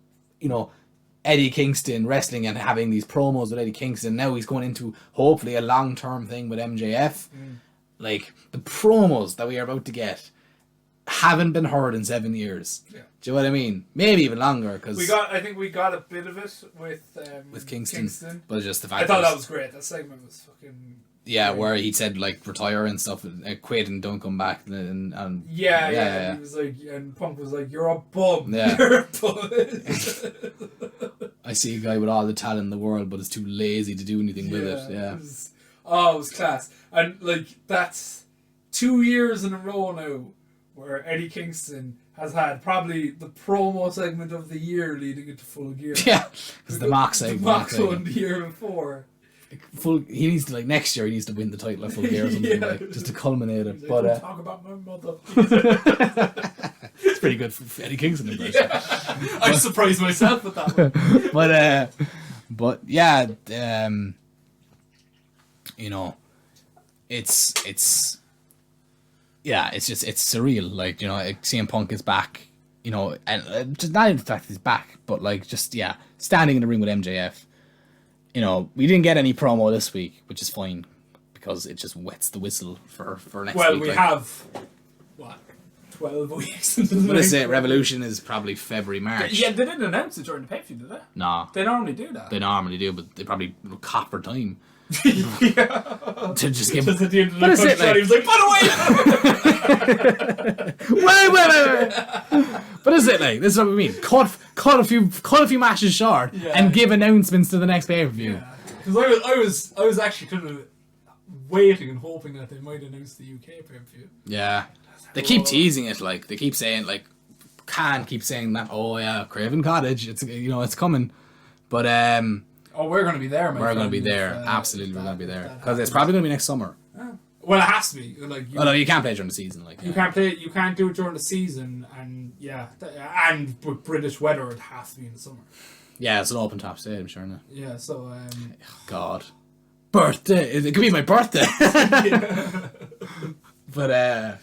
Eddie Kingston wrestling and having these promos with Eddie Kingston. Now he's going into hopefully a long-term thing with MJF. Like, the promos that we are about to get haven't been heard in 7 years. Yeah. Do you know what I mean? Maybe even longer, because I think we got a bit of it with Kingston. But just the fact I thought that was great. That segment was fucking great. Where he said like retire and stuff, and quit and don't come back, and He was like, and Punk was like, "You're a bum. You're a bum." I see a guy with all the talent in the world, but is too lazy to do anything with it. Yeah. It was class, and like that's 2 years in a row now where Eddie Kingston has had probably the promo segment of the year leading into Full Gear. Yeah, because the Mox segment. The Mox one the year before. He needs to, like, next year he needs to win the title of Full Gear or something, like, just to culminate it. But don't talk about my mother. It's pretty good for Eddie Kingston impression. I surprised myself with that one. But yeah, it's surreal. Like, CM Punk is back, and just not even the fact he's back, but like, just standing in the ring with MJF. We didn't get any promo this week, which is fine because it just wets the whistle for next week. Well, we have 12 weeks. What is it? Revolution is probably February, March. Yeah, they didn't announce it during the pay-per-view, did they? No. They normally do that. They normally do, but they probably copper time. To just give. Just at the end of the contract, he was like, wait. But is it like, this is what we mean? Cut a few matches short and give announcements to the next pay per view. Because I was actually kind of waiting and hoping that they might announce the UK pay per view. Yeah, they keep teasing it. Like, they keep saying, like, Khan keeps saying that. Oh yeah, Craven Cottage. It's it's coming. But Oh, we're going to be there, my we're friend. going to be there. Absolutely, we're going to be there because it's probably going to be next summer. Well, it has to be. Like, No, you can't play during the season. Like you can't play. You can't do it during the season, and and with British weather, it has to be in the summer. Yeah, it's an open top stadium, sure enough. Yeah. So. God, birthday. It could be my birthday. But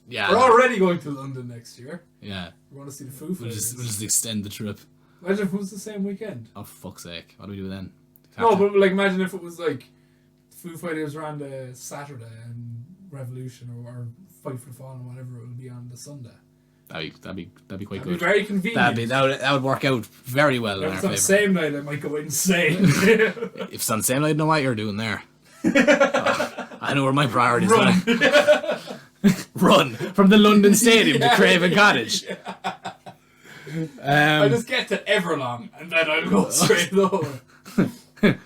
yeah, we're already going to London next year. Yeah, We want to see the Foo Fighters. we'll just extend the trip. Imagine if it was the same weekend. Oh fuck's sake! What do we do then? No, but like imagine if it was like Foo Fighters were on the Saturday and Revolution or Fight for the Fallen or whatever it would be on the Sunday. That'd be quite That'd good. be very convenient. That would work out very well in If our it's on the favour. same night, I might go insane. If it's on the same night, I know what you're doing there. I know where my priorities Run. are. Run from the London Stadium to Craven Cottage. I just get to Everlong and then I'll go straight over.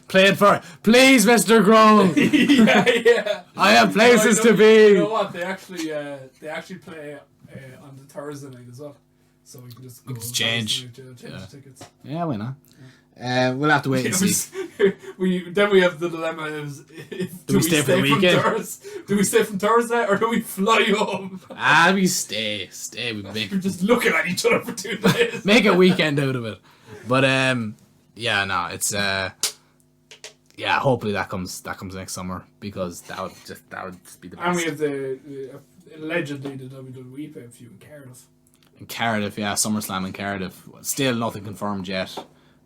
Play it for please, Mr. Grove. Yeah. I have places No, to be. You know what? They actually play on the Thursday night as well, so we can just go change. the tickets. Yeah, why not? We'll have to wait and see. we have the dilemma: do we stay for the weekend? Do we stay from Thursday or do we fly home? We stay. We We're just looking at each other for 2 days. make a weekend out of it. But yeah, no, it's yeah. Hopefully that comes next summer because that would just be the best. And we have the allegedly the WWE pay-per-view in Cardiff. In Cardiff, yeah, SummerSlam in Cardiff. Still nothing confirmed yet.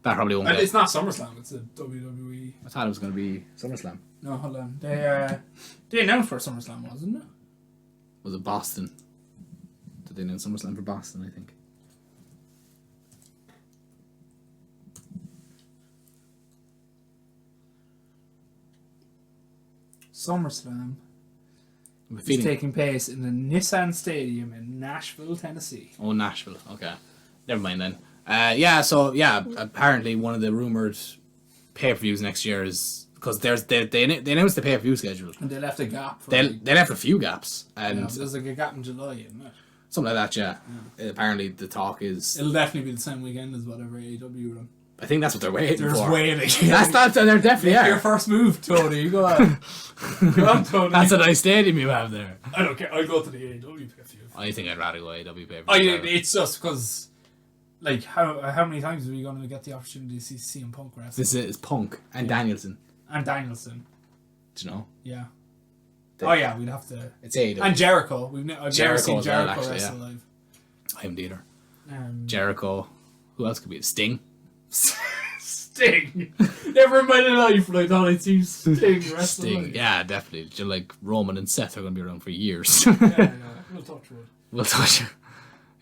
That probably won't. And it's not SummerSlam; it's a WWE. I thought it was going to be SummerSlam. No, hold on. They announced for SummerSlam, wasn't it? Was it Boston? Did they announce SummerSlam for Boston? I think. SummerSlam I'm is feeling. taking place in the Nissan Stadium in Nashville, Tennessee. Oh, Nashville. Okay, never mind then. Yeah. So yeah, apparently one of the rumored pay-per-views next year is because they announced the pay-per-view schedule. And they left a gap. For They left a few gaps and there's like a gap in July, isn't it? something like that. Yeah. Apparently the talk is. It'll definitely be the same weekend as whatever AEW run. I think that's what they're waiting They're just for. waiting. They're definitely Your are. first move, Tony. Go on. Go on, Tony. That's a nice stadium you have there. I don't care. I'll go to the AEW pay-per-view. I think I'd rather go AW pay-per-view. It's just because, like, how many times are we going to get the opportunity to see CM Punk wrestle? This is Punk and Danielson. And Danielson. Do you know? Yeah. They- Oh yeah, we'd have to. It's AW. And Jericho. I've never Jericho seen as well, Jericho actually, wrestle yeah. live. I haven't either. Jericho. Who else could be? Sting. Sting. Never in my life I thought I'd see Sting wrestle. Sting. Yeah, definitely. Just like Roman and Seth are going to be around for years. Yeah. We'll talk to it. We'll touch it.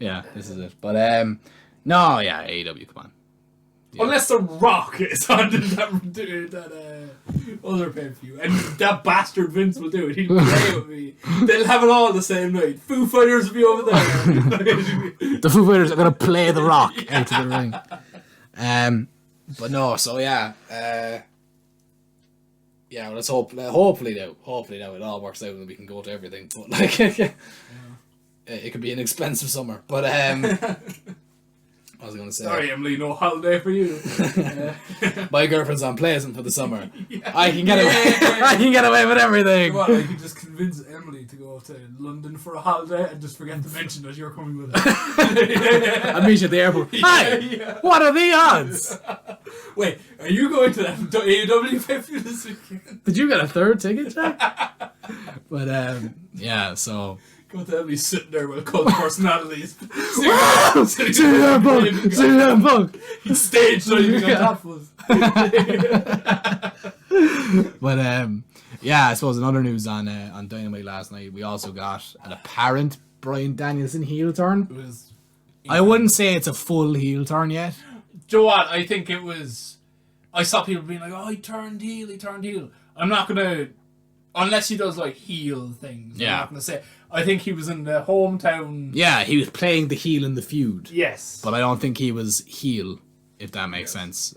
Yeah, this is it. But no, yeah, AEW. Come on. Yeah. Unless The Rock is on that other pay-per-view. And that bastard Vince will do it. He'll play with me. They'll have it all the same night. Foo Fighters will be over there. The Foo Fighters are going to play The Rock out of the ring. But no, so yeah. Yeah, well, let's hope. Hopefully now it all works out and we can go to everything. But like, it could be an expensive summer. But I was going to say. Sorry, Emily, no holiday for you. My girlfriend's on Pleasant for the summer. I can get away. I can get away with everything. What, I could just convince Emily to go to London for a holiday and just forget to mention that you're coming with her. I'll meet you at the airport. Hi. Yeah. What are the odds? Wait, are you going to that AEW pay-per-view this weekend? Did you get a third ticket, Jack? But yeah. So. Go to Emily sitting there with cult personalities. CM Punk. He's staged so you can top us. But yeah, I suppose in other news on Dynamite last night, we also got an apparent Bryan Danielson heel turn. It was. I wouldn't say it's a full heel turn yet. Do you know what? I think it was. I saw people being like, "Oh, he turned heel." I'm not gonna, unless he does like heel things. Yeah. I'm not gonna say. I think he was in the hometown. Yeah, he was playing the heel in the feud. Yes. But I don't think he was heel, if that makes sense.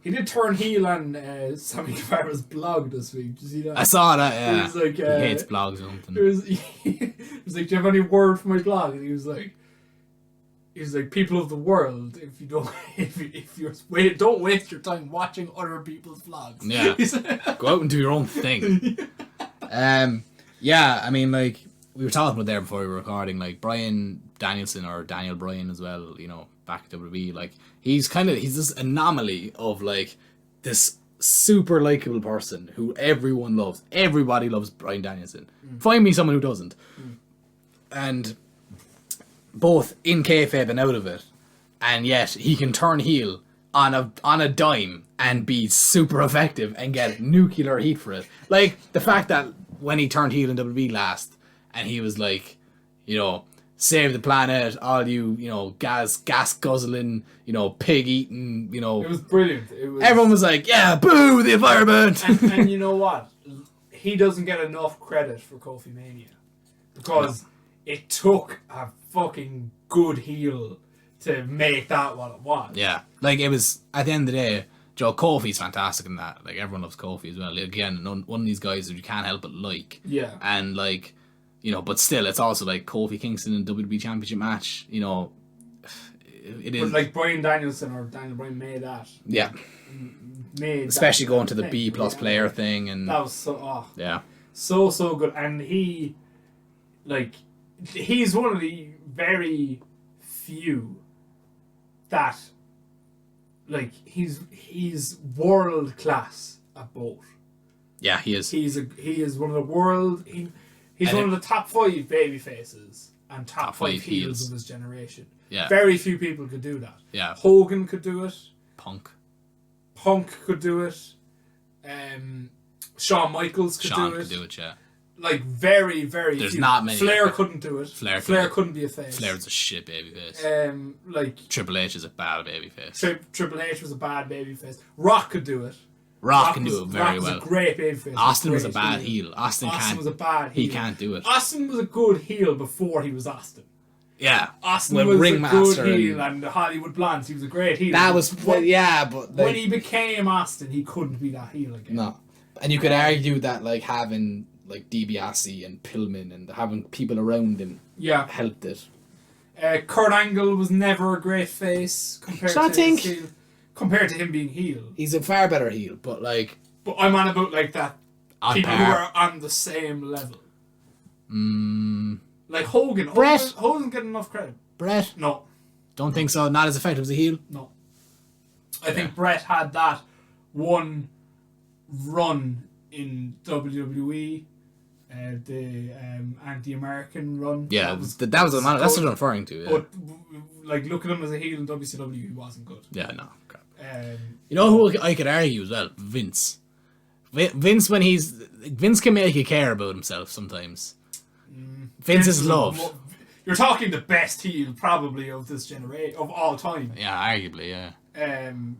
He did turn heel on Sammy Guevara's blog this week. Did you see that? I saw that. Yeah. It was like, he hates blogs or something. It was like, "Do you have any word for my blog?" And he was like, he's like, people of the world, if you don't, don't waste your time watching other people's vlogs. Yeah. Go out and do your own thing. Yeah, I mean, like, we were talking about there before we were recording, like, Bryan Danielson, or Daniel Bryan as well, you know, back at WWE, like, he's this anomaly of, like, this super likable person who everyone loves. Everybody loves Bryan Danielson. Find me someone who doesn't. And both in kayfabe and out of it, and yet he can turn heel on a dime and be super effective and get nuclear heat for it. Like, the fact that when he turned heel in WWE last, and he was like, you know, save the planet, all you, you know, gas guzzling, you know, pig eating, you know. It was brilliant. Everyone was like, yeah, boo, the environment. And you know what? He doesn't get enough credit for Kofi Mania. Because it took a fucking good heel to make that what it was. Yeah. Like, it was, at the end of the day, Joe, Kofi's fantastic in that. Like, everyone loves Kofi as well. Again, one of these guys that you can't help but like. Yeah. And, like, you know, but still, it's also like Kofi Kingston in WWE Championship match. You know, it is. But like Bryan Danielson or Daniel Bryan made that. Yeah. Especially going to the B+ player thing, and that was so. Yeah. So good, and he's one of the very few that, like, he's world class at both. Yeah, he is. He is one of the world. He's one of the top 5 baby faces and top 5 heels of his generation. Yeah. Very few people could do that. Yeah. Hogan could do it. Punk could do it. Shawn Michaels could do it. Yeah. Like, very, very There's few. not many. Flair couldn't do it. Flair couldn't be a face. Flair's a shit baby face. Like, Triple H is a bad baby face. Triple H was a bad baby face. Rock could do it. Rock can do it very well. Was a great babyface. Austin was a bad heel. Austin was a bad heel. He can't do it. Austin was a good heel before he was Austin. Yeah. Austin was a good heel, and the Hollywood Blondes, he was a great heel. That was, but when he became Austin, he couldn't be that heel again. No. And you could argue that, like, having, like, DiBiase and Pillman and having people around him helped it. Kurt Angle was never a great face compared to him being heel. He's a far better heel, but, like... But I'm on about, like, that people who are on the same level. Like Hogan. Bret. Hogan getting enough credit. Bret? No. Don't think so. Not as effective as a heel? No. I think Bret had that one run in WWE, the anti-American run. Yeah, that's what I'm referring to. Yeah. But, like, look at him as a heel in WCW, he wasn't good. Yeah, no. Crap. You know who I could argue as well? Vince. Vince can make you care about himself sometimes. Vince is loved. You're talking the best heel probably of this generation, of all time. Yeah, arguably, yeah.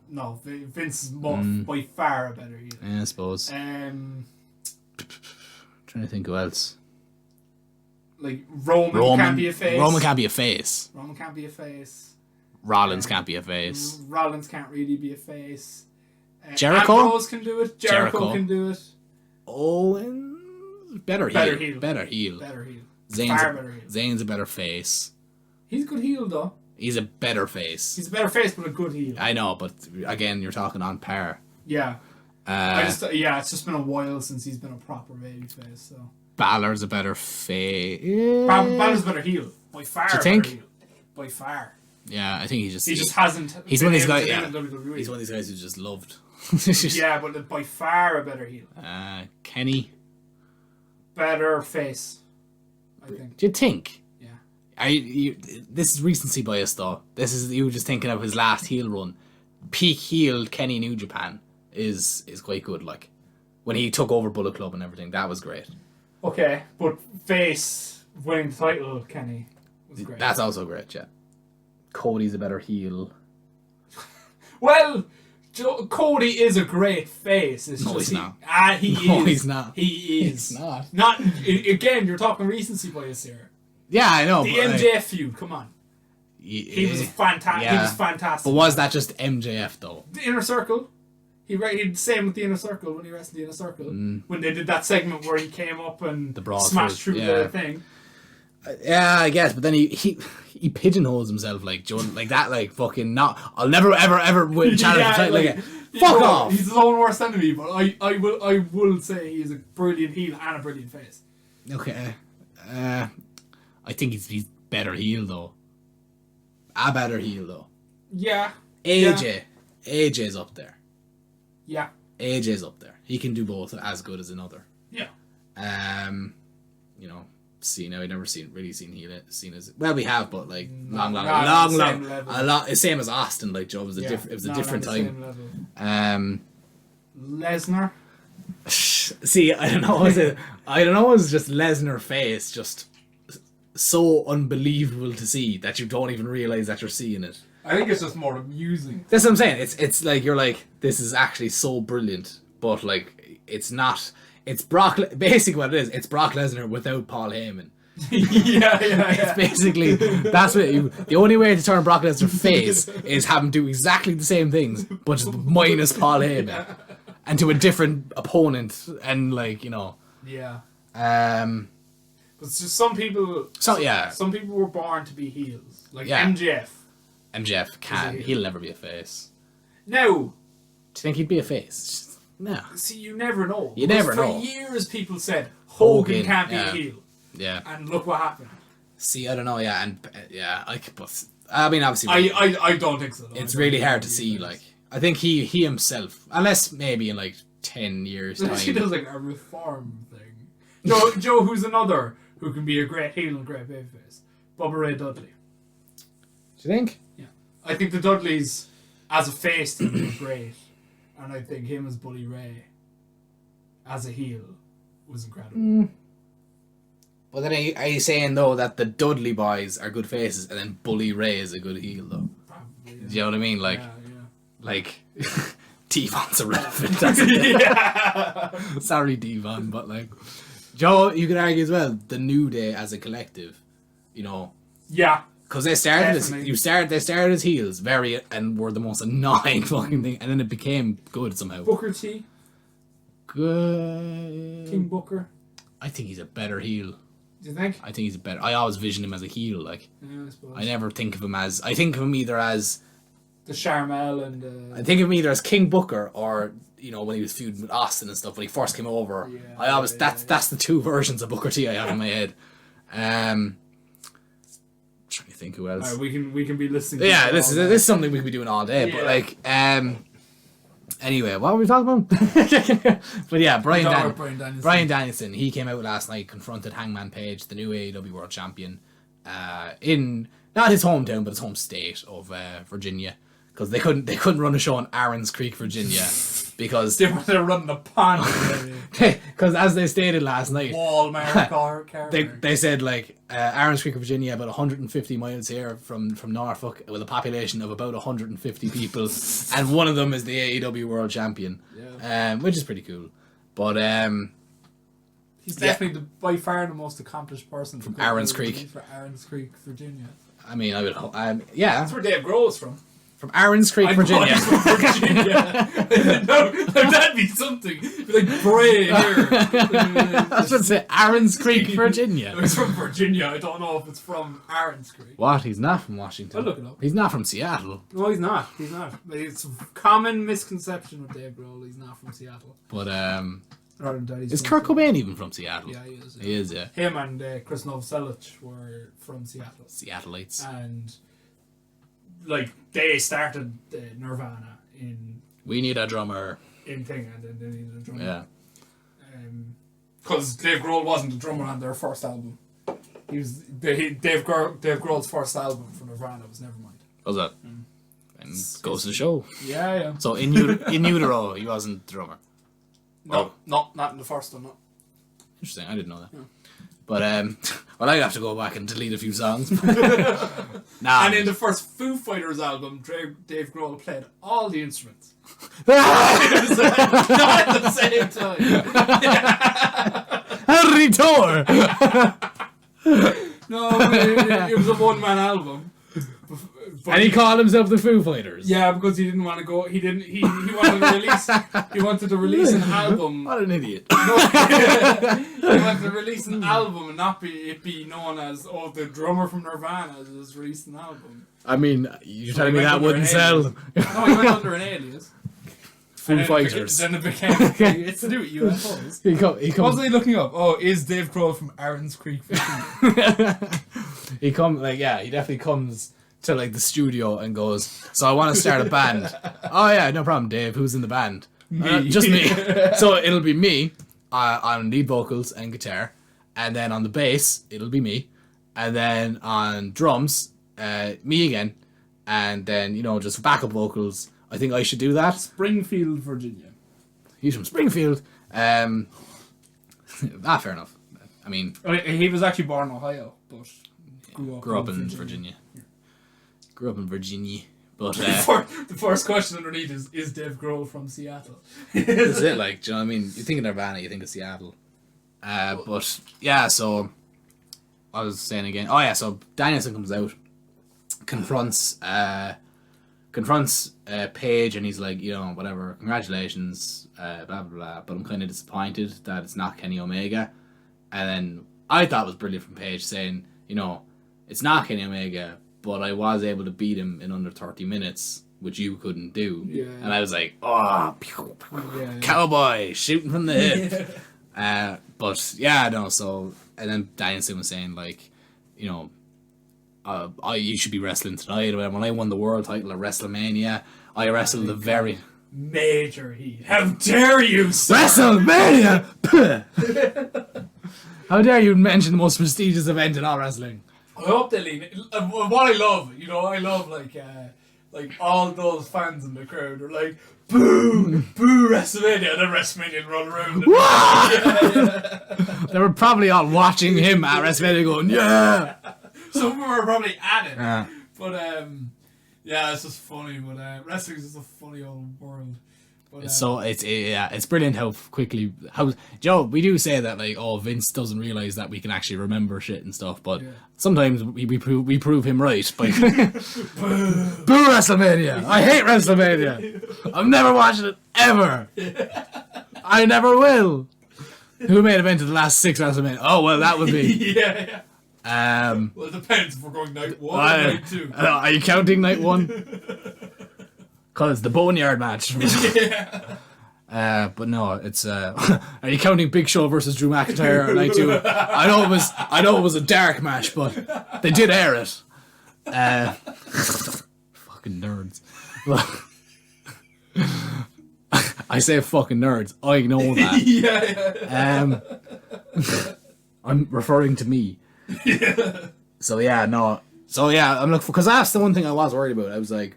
No, Vince is by far a better heel. Yeah, I suppose. Trying to think who else. Like Roman can't be a face. Roman can't be a face. Roman can't be a face. Rollins can't be a face. Rollins can't really be a face. Jericho? Ambrose can do it. Jericho can do it. Owens? Better heel. Better heel. Zayn's a better face. He's a good heel, though. He's a better face. He's a better face, but a good heel. I know, but again, you're talking on par. Yeah. It's just been a while since he's been a proper babyface, so. Balor's a better face. Balor's a better heel. By far. Do you think? Heel. By far. Yeah, I think he just hasn't. He's one of these guys. He's one of these guys who's just loved. Yeah, but by far a better heel. Kenny. Better face, I think. Do you think? Yeah. This is recency bias, though. This is you just thinking of his last heel run. Peak heel Kenny New Japan is quite good. Like when he took over Bullet Club and everything, that was great. Okay, but face winning the title, Kenny was great. That's also great. Yeah. Cody's a better heel. Well, Cody is a great face. It's no, just he's not. He is. No, he's not. He is. He's not. Not again. You're talking recency bias here. Yeah, I know. The MJF feud. Come on. He was fantastic. Yeah. He was fantastic. But was that just MJF though? The Inner Circle. He did the same with the Inner Circle when he wrestled the Inner Circle. When they did that segment where he came up and smashed through the thing. Yeah, I guess, but then he pigeonholes himself like Joe, like that, like fucking not. I'll never ever win challenge Yeah, title like, again. Fuck off. He's his own worst enemy, but I will say he's a brilliant heel and a brilliant face. Okay, I think he's better heel though. A better heel though. Yeah. AJ's up there. Yeah. AJ's up there. He can do both as good as another. Yeah. You know, Cena. We've never really seen Cena's. Well, we have, but like long, level. a lot. It's same as Austin. Like Joe, it was a different time. Lesnar. See, I don't know. It's just Lesnar face, just so unbelievable to see that you don't even realize that you're seeing it. I think it's just more amusing. That's what I'm saying. It's like you're like, this is actually so brilliant, but like it's not. It's Brock. Basically, what it is, it's Brock Lesnar without Paul Heyman. yeah. It's basically that's what the only way to turn Brock Lesnar face is have him do exactly the same things, but just minus Paul Heyman, and to a different opponent, and like you know. Yeah. But it's just some people. Some people were born to be heels, like MJF. MJF can. He'll never be a face. No. Do you think he'd be a face? No. See, you never know. You never know. For years, people said Hogan can't be a heel. Yeah. And look what happened. See, I don't know. Yeah, and I mean, obviously, I don't think so. Though. It's really hard to see. Like, I think he himself, unless maybe in like 10 years time, he does like a reform thing. Joe, who's another who can be a great heel and great babyface, Bubba Ray Dudley. Do you think? Yeah, I think the Dudleys as a face team were great. And I think him as Bully Ray, as a heel, was incredible. But then are you saying, though, that the Dudley boys are good faces and then Bully Ray is a good heel, though? Probably, yeah. Do you know what I mean? Like, like Devon's irrelevant. Sorry, Devon, but like... Joe, you could argue as well, the New Day as a collective, you know... Yeah. Because they started as heels, and were the most annoying fucking thing, and then it became good somehow. Booker T. Good. King Booker. I think he's a better heel. Do you think? I think he's a better. I always vision him as a heel. Like, yeah, I suppose. I never think of him as. I think of him either as the Charmel and. I think of him either as King Booker or when he was feuding with Austin and stuff when he first came over. Yeah, I always that's the two versions of Booker T I have in my head. Trying to think who else. Right, we can be listening. Yeah, this is something we could be doing all day. Yeah. But like, anyway, what were we talking about? But yeah, Bryan Danielson. He came out last night, confronted Hangman Page, the new AEW World Champion, in not his hometown but his home state of Virginia, because they couldn't run a show in Aaron's Creek, Virginia, because they're running a pond. Because as they stated last night, they said like Aaron's Creek, Virginia, about 150 miles here from Norfolk, with a population of about 150 people, and one of them is the AEW World Champion, which is pretty cool. But he's definitely by far the most accomplished person from Aaron's Creek. For Aaron's Creek, Virginia. I mean, I would that's where Dave Grohl is from. From Aaron's Creek, Virginia. From Virginia. No, that'd be something. Be like Bray here. That's what I say. Aaron's Creek, Virginia. It's from Virginia. I don't know if it's from Aaron's Creek. What? He's not from Washington. I'll look it up. He's not from Seattle. No, he's not. It's a common misconception with Dave Grohl. He's not from Seattle. But is Kurt Cobain even from Seattle? Yeah, he is. Yeah. He is, yeah. Him and Chris Novoselic were from Seattle. Seattleites. And like they started Nirvana in. We need a drummer. In thing, and then they needed a drummer. Yeah. Because Dave Grohl wasn't a drummer on their first album. He was Dave Grohl's first album for Nirvana was Nevermind. Was that? And goes to the show. Yeah. So in utero, he wasn't the drummer. No, not in the first one. No. Interesting. I didn't know that. Yeah. But well, I'd have to go back and delete a few songs. And in the first Foo Fighters album, Dave Grohl played all the instruments. Not at the same time. Henry Tor. No, it was a one-man album. And he called himself the Foo Fighters. Yeah, because he didn't want to go. He didn't. He wanted to release. He wanted to release an album. What an idiot. He wanted to release an album and not be known as the drummer from Nirvana has released an album. I mean, you're telling me that wouldn't sell? No, he went under an alias. Foo Fighters. Then it became. It's to do with UFOs. He comes. Wasn't he looking up? Oh, is Dave Grohl from Aaron's Creek Fishing? He definitely comes to like the studio and goes, so I want to start a band. Oh yeah, no problem, Dave. Who's in the band? Just me. So it'll be me on lead vocals and guitar, and then on the bass it'll be me, and then on drums me again, and then just backup vocals. I think I should do that. Springfield, Virginia. He's from Springfield. Fair enough. I mean, he was actually born in Ohio, but grew up in Virginia. Grew up in Virginia, but the first question underneath is Dave Grohl from Seattle? That's it. Like, do you know what I mean? You think of Nirvana, you think of Seattle. But yeah, so I was saying again. Oh yeah, so Danielson comes out, confronts Paige, and he's like, whatever, congratulations, blah blah blah. But I'm kind of disappointed that it's not Kenny Omega. And then I thought it was brilliant from Paige saying, it's not Kenny Omega, but I was able to beat him in under 30 minutes, which you couldn't do. Yeah. And I was like, oh, cowboy shooting from the hip. But yeah, no. So and then Danielson was saying like, you should be wrestling tonight. When I won the world title at WrestleMania, I wrestled the very major heat. How dare you, sir? WrestleMania! How dare you mention the most prestigious event in all wrestling? I hope they lean. What I love, I love like all those fans in the crowd are like, boo, boo WrestleMania, and then WrestleMania run around. They were probably all watching him at WrestleMania going, yeah. Some of them are probably at it. Yeah. But yeah, it's just funny. But wrestling is just a funny old world. But, it's brilliant how quickly Joe, we do say that like, Vince doesn't realize that we can actually remember shit and stuff, but sometimes we prove him right by boo WrestleMania. I hate WrestleMania. I'm never watching it ever. I never will. Who made event of the last 6 WrestleMania? Oh well, that would be yeah. Well, it depends if we're going night 1 or night 2. Are you counting night 1? Because the Boneyard match. But no, it's are you counting Big Show versus Drew McIntyre night 2? I know it was a dark match, but they did air it. Fucking nerds. I say fucking nerds. I know that. Yeah. I'm referring to me. So yeah, no. So yeah, I'm looking for, because that's the one thing I was worried about. I was like,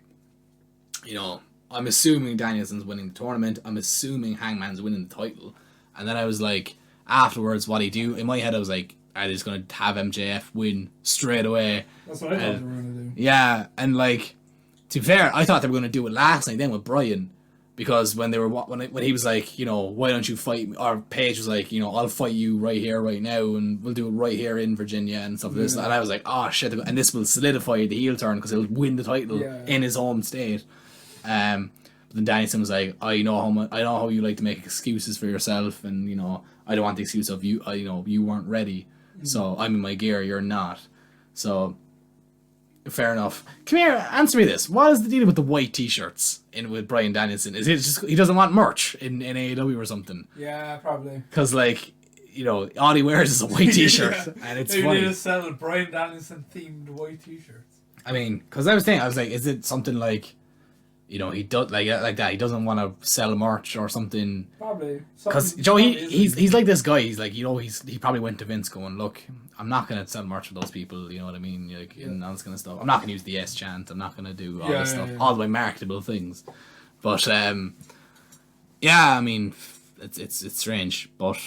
I'm assuming Danielson's winning the tournament. I'm assuming Hangman's winning the title. And then I was like, afterwards, what he do? In my head, I was like, are they just going to have MJF win straight away? That's what I thought they were going to do. Yeah, and like, to be fair, I thought they were going to do it last night then with Bryan. Because when he was like, why don't you fight me? Or Paige was like, I'll fight you right here, right now, and we'll do it right here in Virginia and stuff like this. And I was like, oh shit, and this will solidify the heel turn because he'll win the title in his home state. But then Danielson was like, I know how you like to make excuses for yourself, and I don't want the excuse of you. You weren't ready, so I'm in my gear, you're not. So fair enough. Come here, answer me this: what is the deal with the white T-shirts with Bryan Danielson? Is it just he doesn't want merch in AEW or something? Yeah, probably. Because all he wears is a white T-shirt, and it's maybe funny. They just sell Bryan Danielson themed white T-shirts. I mean, because I was like, is it something like? He does like that. He doesn't want to sell merch or something. Probably. Because Joe, he's like this guy. He's like, he probably went to Vince going, look, I'm not gonna sell merch for those people. You know what I mean? And all this kind of stuff. I'm not gonna use the S chant. I'm not gonna do all this stuff, all my marketable things. But I mean, it's strange. But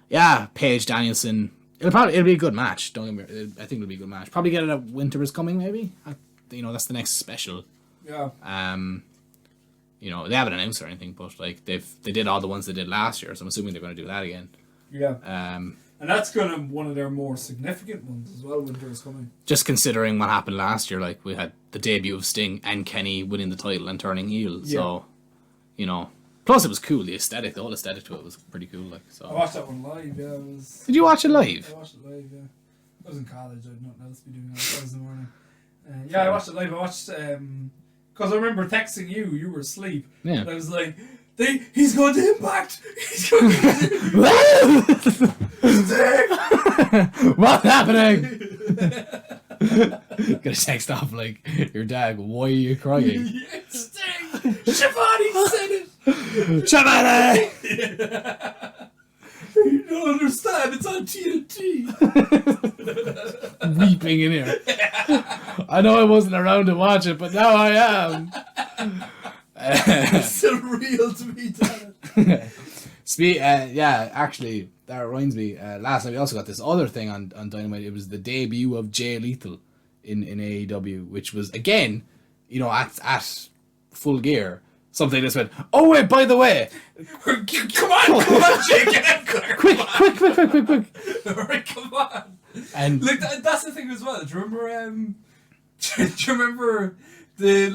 yeah, Paige Danielson. It'll be a good match. Don't get me. I think it'll be a good match. Probably get it at Winter is Coming. Maybe. That's the next special. Yeah. They haven't announced or anything, but like they did all the ones they did last year, so I'm assuming they're going to do that again. Yeah. And that's kind of one of their more significant ones as well. Winter is coming. Just considering what happened last year, like we had the debut of Sting and Kenny winning the title and turning heel. So, you know, plus it was cool. The whole aesthetic to it was pretty cool. Like, so I watched that one live. Yeah, it was. Did you watch it live? I watched it live. Yeah, I was in college. I had nothing else to be doing on Thursday morning. Yeah, I watched it live. I watched because I remember texting you. You were asleep. Yeah. And I was like, he's going to Impact. He's going to What's happening? Gonna text off like your dad. Why are you crying? Sting! Shivani said it! Shivani! You don't understand, it's on TNT. Weeping in here. I know I wasn't around to watch it, but now I am. It's still real to me, Dad. Yeah, actually, that reminds me. Last night we also got this other thing on Dynamite. It was the debut of Jay Lethal in AEW, which was again, you know, at Full Gear. Something just went, oh wait, by the way, come on, Jay, get in there. quick. Alright, come on. And Like that's the thing as well. Do you remember? Do you remember the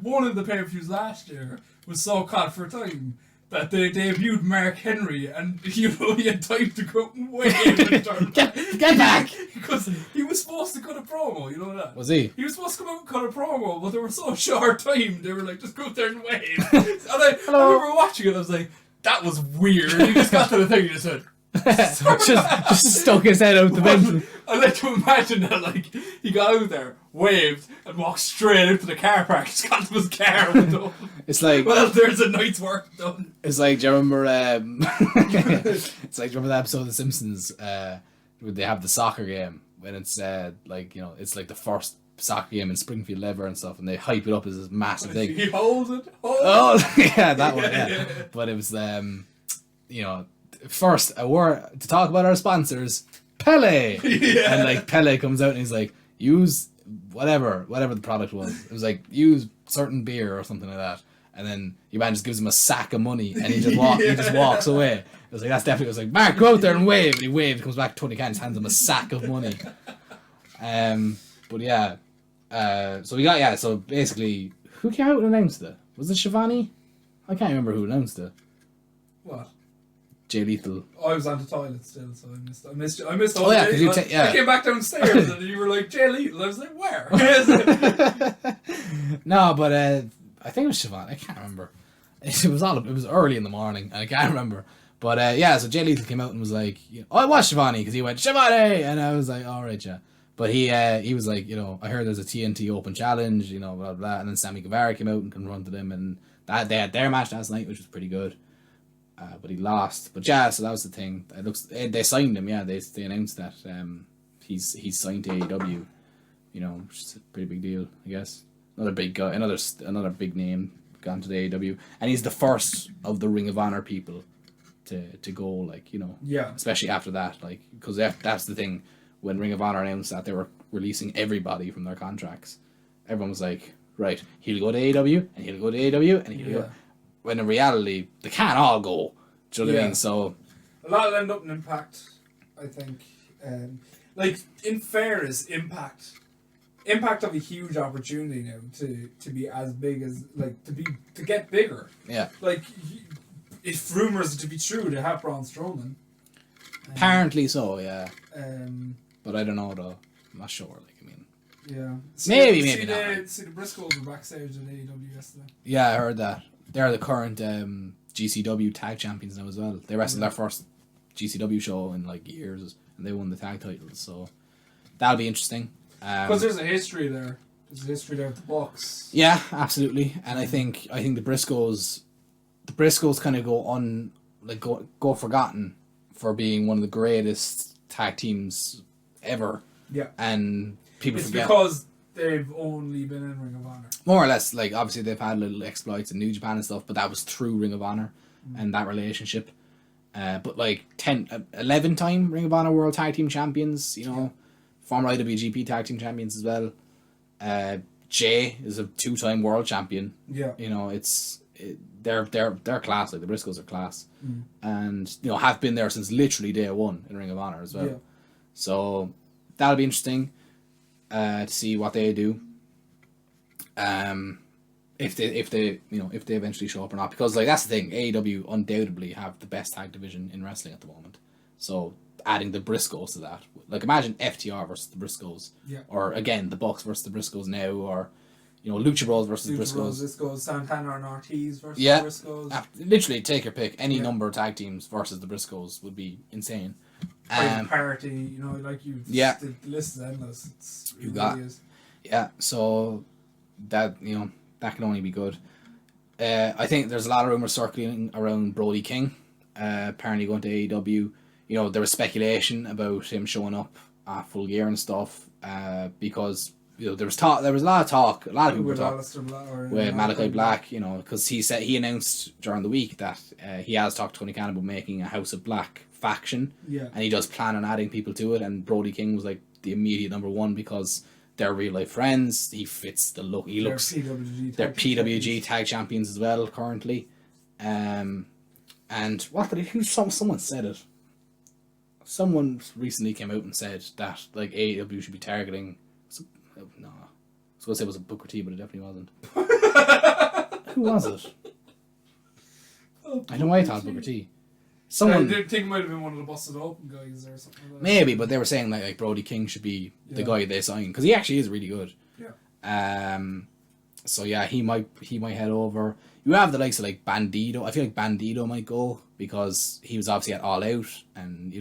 one of the pay-per-views last year was so caught for time that they debuted Mark Henry, and you know he had time to go out and wave and turn get back. because he was supposed to cut a promo. You know that? Was he? He was supposed to come out and cut a promo, but they were so short time. They were like, just go out there and wave. And I remember watching it. I was like, that was weird. He just got to the thing and just said. just stuck his head out the vent. I like to imagine that, like, he got out there, waved, and walked straight out to the car park, just got to his car and done. It's like, well, there's a night's work done. It's like, do you remember? It's like, do you remember the episode of The Simpsons where they have the soccer game when it's like, you know, it's like the first soccer game in Springfield ever and stuff, and they hype it up as this massive thing. He holds it. Yeah, that one. Yeah, but it was you know. First, a word to talk about our sponsors, Pele. Yeah. And like Pele comes out and he's like, use whatever the product was. It was like, use certain beer or something like that. And then your man just gives him a sack of money and he just walks away. It was like, that's definitely, it was like, Mark, go out there and wave. And he waved, comes back 20 cans, hands him a sack of money. But yeah. So we got, so basically, who came out and announced it? Was it Shivani? I can't remember who announced it. What? Jay Lethal. I was on the toilet still, so I missed all yeah, day. because I came back downstairs and you were like, Jay Lethal. I was like, where? No, but I think it was Siobhan. I can't remember. It was early in the morning. I can't remember. But so Jay Lethal came out and was like, I watched Shivani because he went Shivani, and I was like, all right, yeah. But he was like, you know, I heard there's a TNT Open Challenge, you know, blah blah. And then Sammy Guevara came out and confronted him, and they had their match last night, which was pretty good. But he lost. But yeah, so that was the thing. It looks they signed him. Yeah, they announced that he's signed to AEW. You know, which is a pretty big deal, I guess. Another big guy, another big name gone to the AEW, and he's the first of the Ring of Honor people to go. Like, you know, yeah. Especially after that, like, because that's the thing. When Ring of Honor announced that they were releasing everybody from their contracts, everyone was like, right, he'll go to AEW and he'll go to AEW and he'll go. When in reality, they can't all go. Do you know what I mean? So a lot will end up in Impact, I think. Like, in fairness, Impact have a huge opportunity now to be as big as, like, to get bigger. Yeah. Like, if rumors are to be true, they have Braun Strowman. Apparently so, yeah. But I don't know though. I'm not sure. Like, I mean. Yeah. Maybe not. See the Briscoes were backstage at AEW yesterday. Yeah, I heard that. They're the current GCW tag champions now as well. They wrestled their first GCW show in like years, and they won the tag titles. So that'll be interesting. Because there's a history there. There's a history there with the Bucks. Yeah, absolutely. And I think the Briscoes kind of go forgotten for being one of the greatest tag teams ever. Yeah. And people forget. It's because they've only been in Ring of Honor. More or less, like, obviously they've had little exploits in New Japan and stuff, but that was through Ring of Honor and that relationship. But like 11 time Ring of Honor World Tag Team Champions, you know, former IWGP Tag Team Champions as well. Jay is a 2-time World Champion. Yeah. You know, it's they're class. Like the Briscoes are class, and have been there since literally day one in Ring of Honor as well. Yeah. So that'll be interesting to see what they do. If they eventually show up or not, because like that's the thing, AEW undoubtedly have the best tag division in wrestling at the moment. So adding the Briscoes to that, like imagine FTR versus the Briscoes, or again the Bucks versus the Briscoes now, or Lucha Bros versus the Briscoes. Santana and Ortiz versus the Briscoes. Literally take your pick. Any number of tag teams versus the Briscoes would be insane. Party, the list is endless. So that that can only be good. I think there's a lot of rumors circling around Brody King, apparently going to AEW. There was speculation about him showing up at Full Gear and stuff, because there was a lot of talk. A lot of people were talking with Malachi Black. Because he announced during the week that he has talked to Tony Khan about making a House of Black faction, and he does plan on adding people to it. And Brody King was like the immediate number one because they're real life friends. He fits the look. They're PWG tag champions as well currently. And what did someone said it. Someone recently came out and said that like AEW should be targeting. No, I was going to say it was a Booker T, but it definitely wasn't. Who was it? I know I thought Booker T. Someone. I think it might have been one of the Busted Open guys or something like that. Maybe, but they were saying like Brody King should be the guy they sign because he actually is really good. Yeah. So yeah, he might head over. You have the likes of like Bandido. I feel like Bandido might go because he was obviously at All Out, and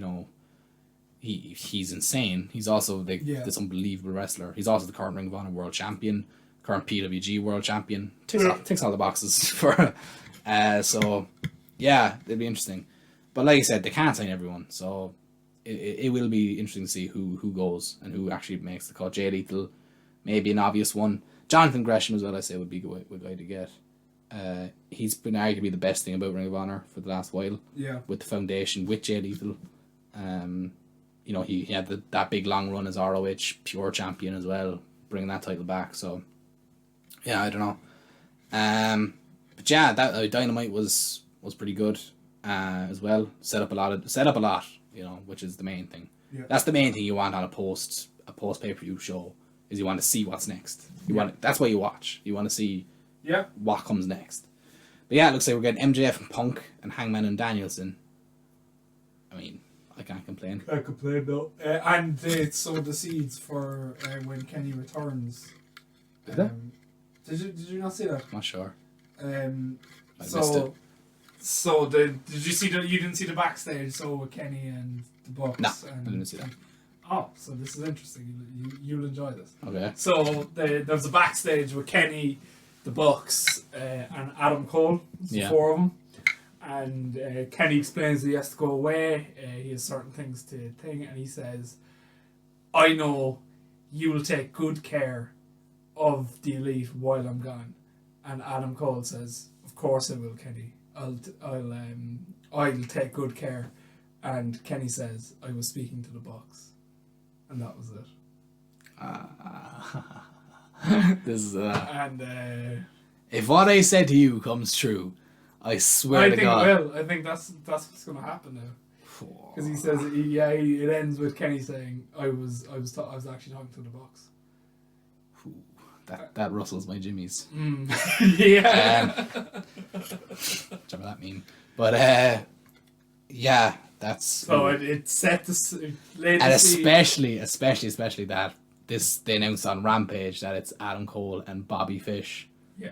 he's insane. He's also this unbelievable wrestler. He's also the current Ring of Honor World Champion, current PWG World Champion. Ticks all the boxes for. So yeah, it'll be interesting. But like I said, they can't sign everyone, so it will be interesting to see who goes and who actually makes the cut. Jay Lethal, maybe an obvious one. Jonathan Gresham as well, I say, would be a good guy to get. He's been arguably the best thing about Ring of Honor for the last while. Yeah. With the foundation, with Jay Lethal. He had that big long run as ROH Pure Champion as well, bringing that title back. So, yeah, I don't know. But yeah, that Dynamite was pretty good. As well, set up a lot, which is the main thing. Yeah. That's the main thing you want on a post pay-per-view show, is you want to see what's next. That's why you watch. You want to see what comes next. But yeah, it looks like we're getting MJF and Punk and Hangman and Danielson. I mean, I can't complain. Can't complain though. And they sowed the seeds for when Kenny returns. Did you not see that? Not sure. I missed it. So did you see you didn't see the backstage? So with Kenny and the Bucks. No, I didn't see that. Oh, so this is interesting. You'll enjoy this. Okay. So there's a backstage with Kenny, the Bucks, and Adam Cole. The four of them. And Kenny explains that he has to go away. He has certain things to think, and he says, "I know you will take good care of the Elite while I'm gone." And Adam Cole says, "Of course I will, Kenny. I'll take good care." And Kenny says, "I was speaking to the Bucks," and that was it. This is and if what I said to you comes true, I swear to God. I think that's what's going to happen now. Because he says, it ends with Kenny saying, "I was actually talking to the Bucks." That rustles my jimmies. Yeah. Whatever that mean. But yeah, that's so it's set to and especially that they announced on Rampage that it's Adam Cole and Bobby Fish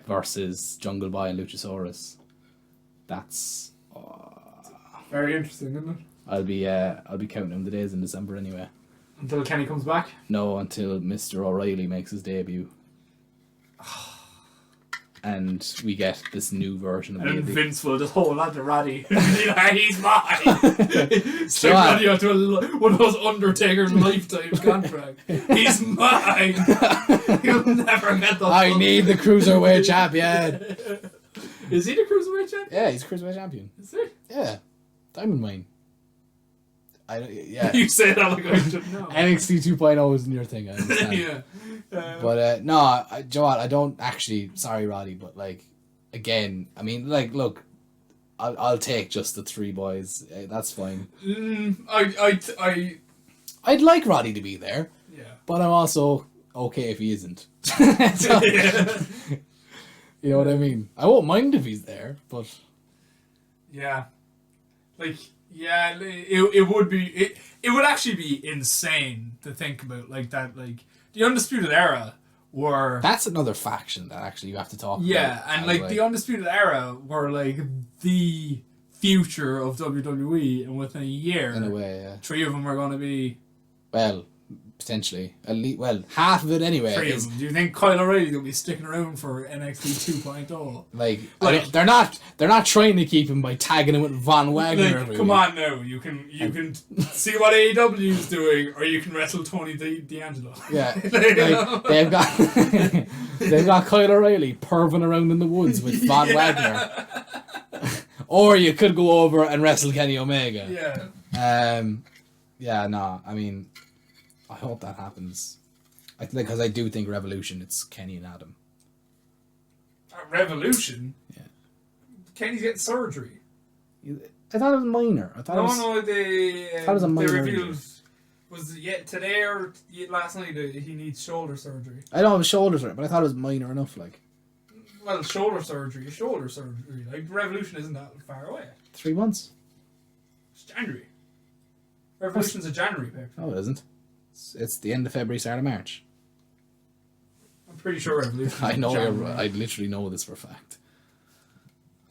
versus Jungle Boy and Luchasaurus. That's very interesting, isn't it? I'll be counting them the days in December anyway. Until Kenny comes back? No, until Mr. O'Reilly makes his debut. And we get this new version of and Vince will just hold on to Roddy. He's mine. Stick Roddy out to one of those Undertaker's lifetime contract. He's mine. He'll never get the. I need the Cruiserweight champion. Is he the Cruiserweight champion? Yeah, he's Cruiserweight champion. Is he? Yeah, Diamond Mine. Yeah. You say that like I should know. NXT 2.0 isn't your thing, I understand. Yeah. But no, Joel, I don't actually. Sorry, Roddy, but like, again, I mean, like, look, I'll take just the 3 boys. That's fine. I'd like Roddy to be there. Yeah. But I'm also okay if he isn't. You know what I mean? I won't mind if he's there, but yeah, like it would actually be insane to think about like that. Like the Undisputed Era were that's another faction that actually you have to talk about. Yeah, and like the Undisputed Era were like the future of WWE, and within a year, in a way, yeah. 3 of them are going to be potentially at least half of it anyway. 3 of them. Do you think Kyle O'Reilly will be sticking around for NXT 2.0? Like they're not trying to keep him by tagging him with Von Wagner. Like, come on now, you can see what AEW is doing, or you can wrestle Tony D'Angelo. Yeah, they've got Kyle O'Reilly perving around in the woods with Von Wagner, or you could go over and wrestle Kenny Omega. Yeah. No, I mean, I hope that happens. Because I do think Revolution, it's Kenny and Adam. Revolution? Yeah. Kenny's getting surgery. I thought it was minor. They it was a minor. They revealed, was it today or last night that he needs shoulder surgery? I know it was shoulder surgery, but I thought it was minor enough. Like, well, shoulder surgery. Like, Revolution isn't that far away. 3 months. It's January. Revolution's a January pick. No, it isn't. It's the end of February, start of March. I'm pretty sure Revolution. I know. I literally know this for a fact.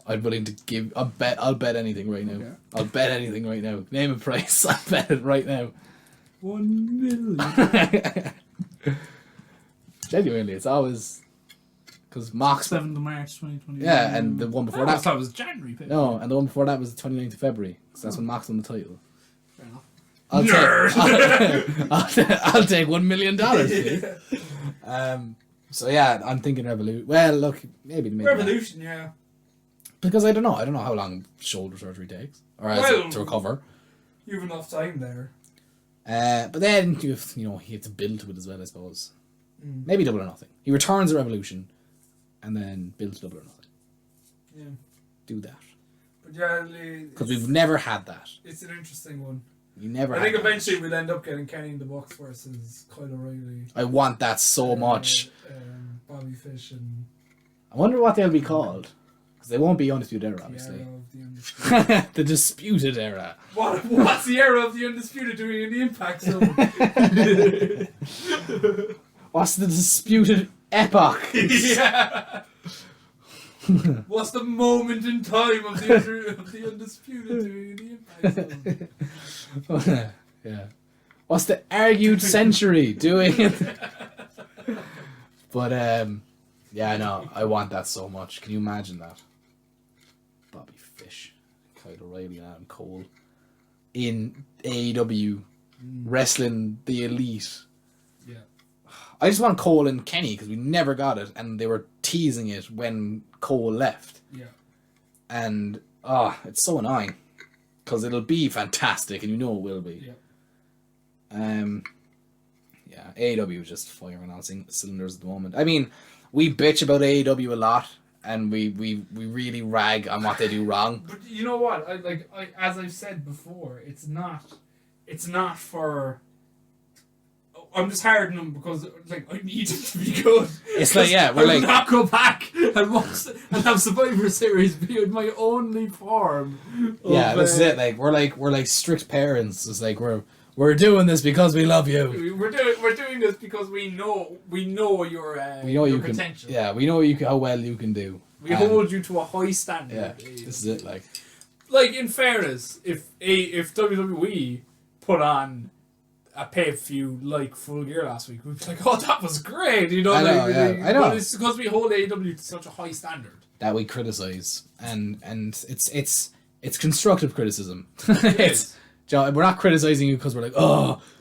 I'm willing to give. I'll bet anything right now. Okay. I'll bet anything right now. Name a price. I'll bet it right now. 1 million. Genuinely, it's always because Mox 7th of March 2020. Yeah, and the one before that. I thought it was January. Pick. No, and the one before that was the 29th of February. Because that's when Mox won the title. Fair enough. I'll take $1 million. Please. So yeah, I'm thinking Revolution. Well, look, maybe Revolution, yeah. Because I don't know how long shoulder surgery takes, or to recover. You have enough time there. But then you have to build to it as well, I suppose. Maybe Double or Nothing. He returns at Revolution, and then builds Double or Nothing. Yeah. Do that. But yeah, because we've never had that. It's an interesting one. I think eventually we'll end up getting Kenny in the Bucks versus Kyle O'Reilly. I want that so much. Bobby Fish and... I wonder what they'll be called. Because they won't be Undisputed Era, obviously. The Disputed Era. What's the era of the Undisputed doing in the Impact Zone? What's the Disputed Epoch? Yeah. What's the moment in time of the Undisputed doing in the Impact Zone? Yeah. What's the Argued Century doing? But yeah, no, I want that so much. Can you imagine that? Bobby Fish, Kyle O'Reilly, and Adam Cole in AEW wrestling the Elite. Yeah. I just want Cole and Kenny because we never got it, and they were teasing it when Cole left. Yeah. And it's so annoying because it'll be fantastic, and you know it will be. Yeah. Yeah, AEW is just firing on cylinders at the moment. I mean, we bitch about AEW a lot, and we really rag on what they do wrong. But you know what? I as I've said before, it's not for. I'm just hardening them because I need it to be good. It's like we're not go back and have Survivor Series be my only form. Yeah, this is it. We're like strict parents. It's like we're doing this because we love you. We're doing this because we know your your potential. Yeah, we know how well you can do. We hold you to a high standard. Yeah, this is it. Like in fairness, if WWE put on a pay-per-view like Full Gear last week, we'd be like, "Oh, that was great!" You know, I know. But it's because we hold AEW to such a high standard that we criticize, and it's constructive criticism. We're not criticizing you because we're like,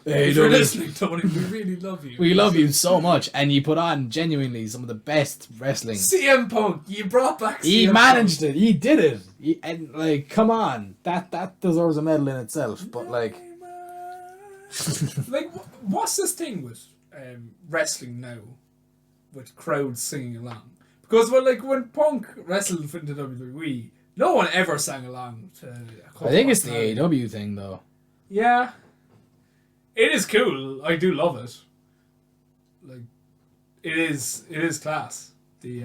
if you're listening, Tony, we really love you. We love you so much, and you put on genuinely some of the best wrestling. CM Punk, you brought back. He managed it. He did it. And come on, that deserves a medal in itself. But wwhat's this thing with wrestling now, with crowds singing along? Because when Punk wrestled for the WWE, no one ever sang along to. I think it's the AEW thing though. Yeah, it is cool. I do love it. Like, it is class. The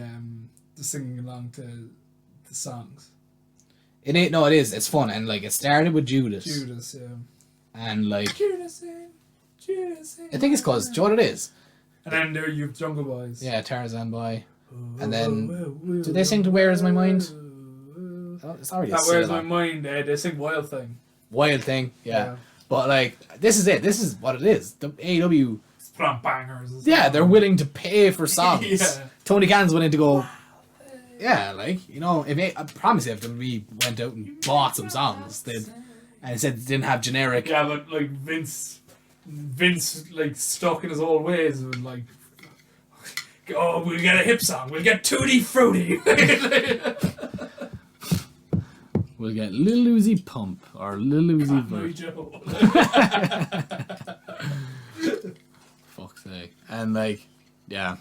singing along to the songs. It ain't. No, it is. It's fun, and like it started with Judas. Judas, yeah. And like Judas. I think it's cause. Do you know what it is? And then there you've Jungle Boys. Yeah, Tarzan Boy. And then do they sing to Where Is My Mind? Oh, it's already That Where's My Mind? They sing Wild Thing. Wild Thing, yeah. But like this is it. This is what it is. The AEW. Put on bangers. Yeah, they're willing to pay for songs. Yeah. Tony Khan's willing to go. Yeah, like if I promise you, if we went out and bought some songs, and said they didn't have generic. Yeah, but like Vince like stuck in his old ways and like, oh, we'll get a hip song. We'll get Tutti Frutti. We'll get Lil Uzi Pump or Lil Uzi Vert. Fuck's sake. And like, yeah,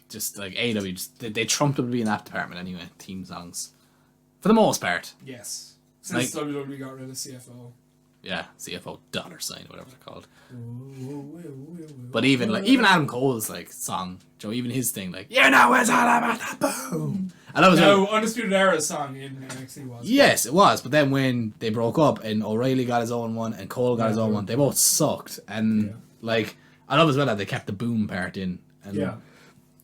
just like AEW, they trumped WWE in that department anyway. Theme songs, for the most part. Yes, since WWE got rid of CFO. Yeah, CFO $, whatever they're called. But even Adam Cole's like song, Joe, even his thing, like, you know it's all about the boom. And that was Undisputed Era's song in NXT was. Yes, it was. But then when they broke up and O'Reilly got his own one and Cole got his own one, they both sucked. And like, I love as well that they kept the boom part in. And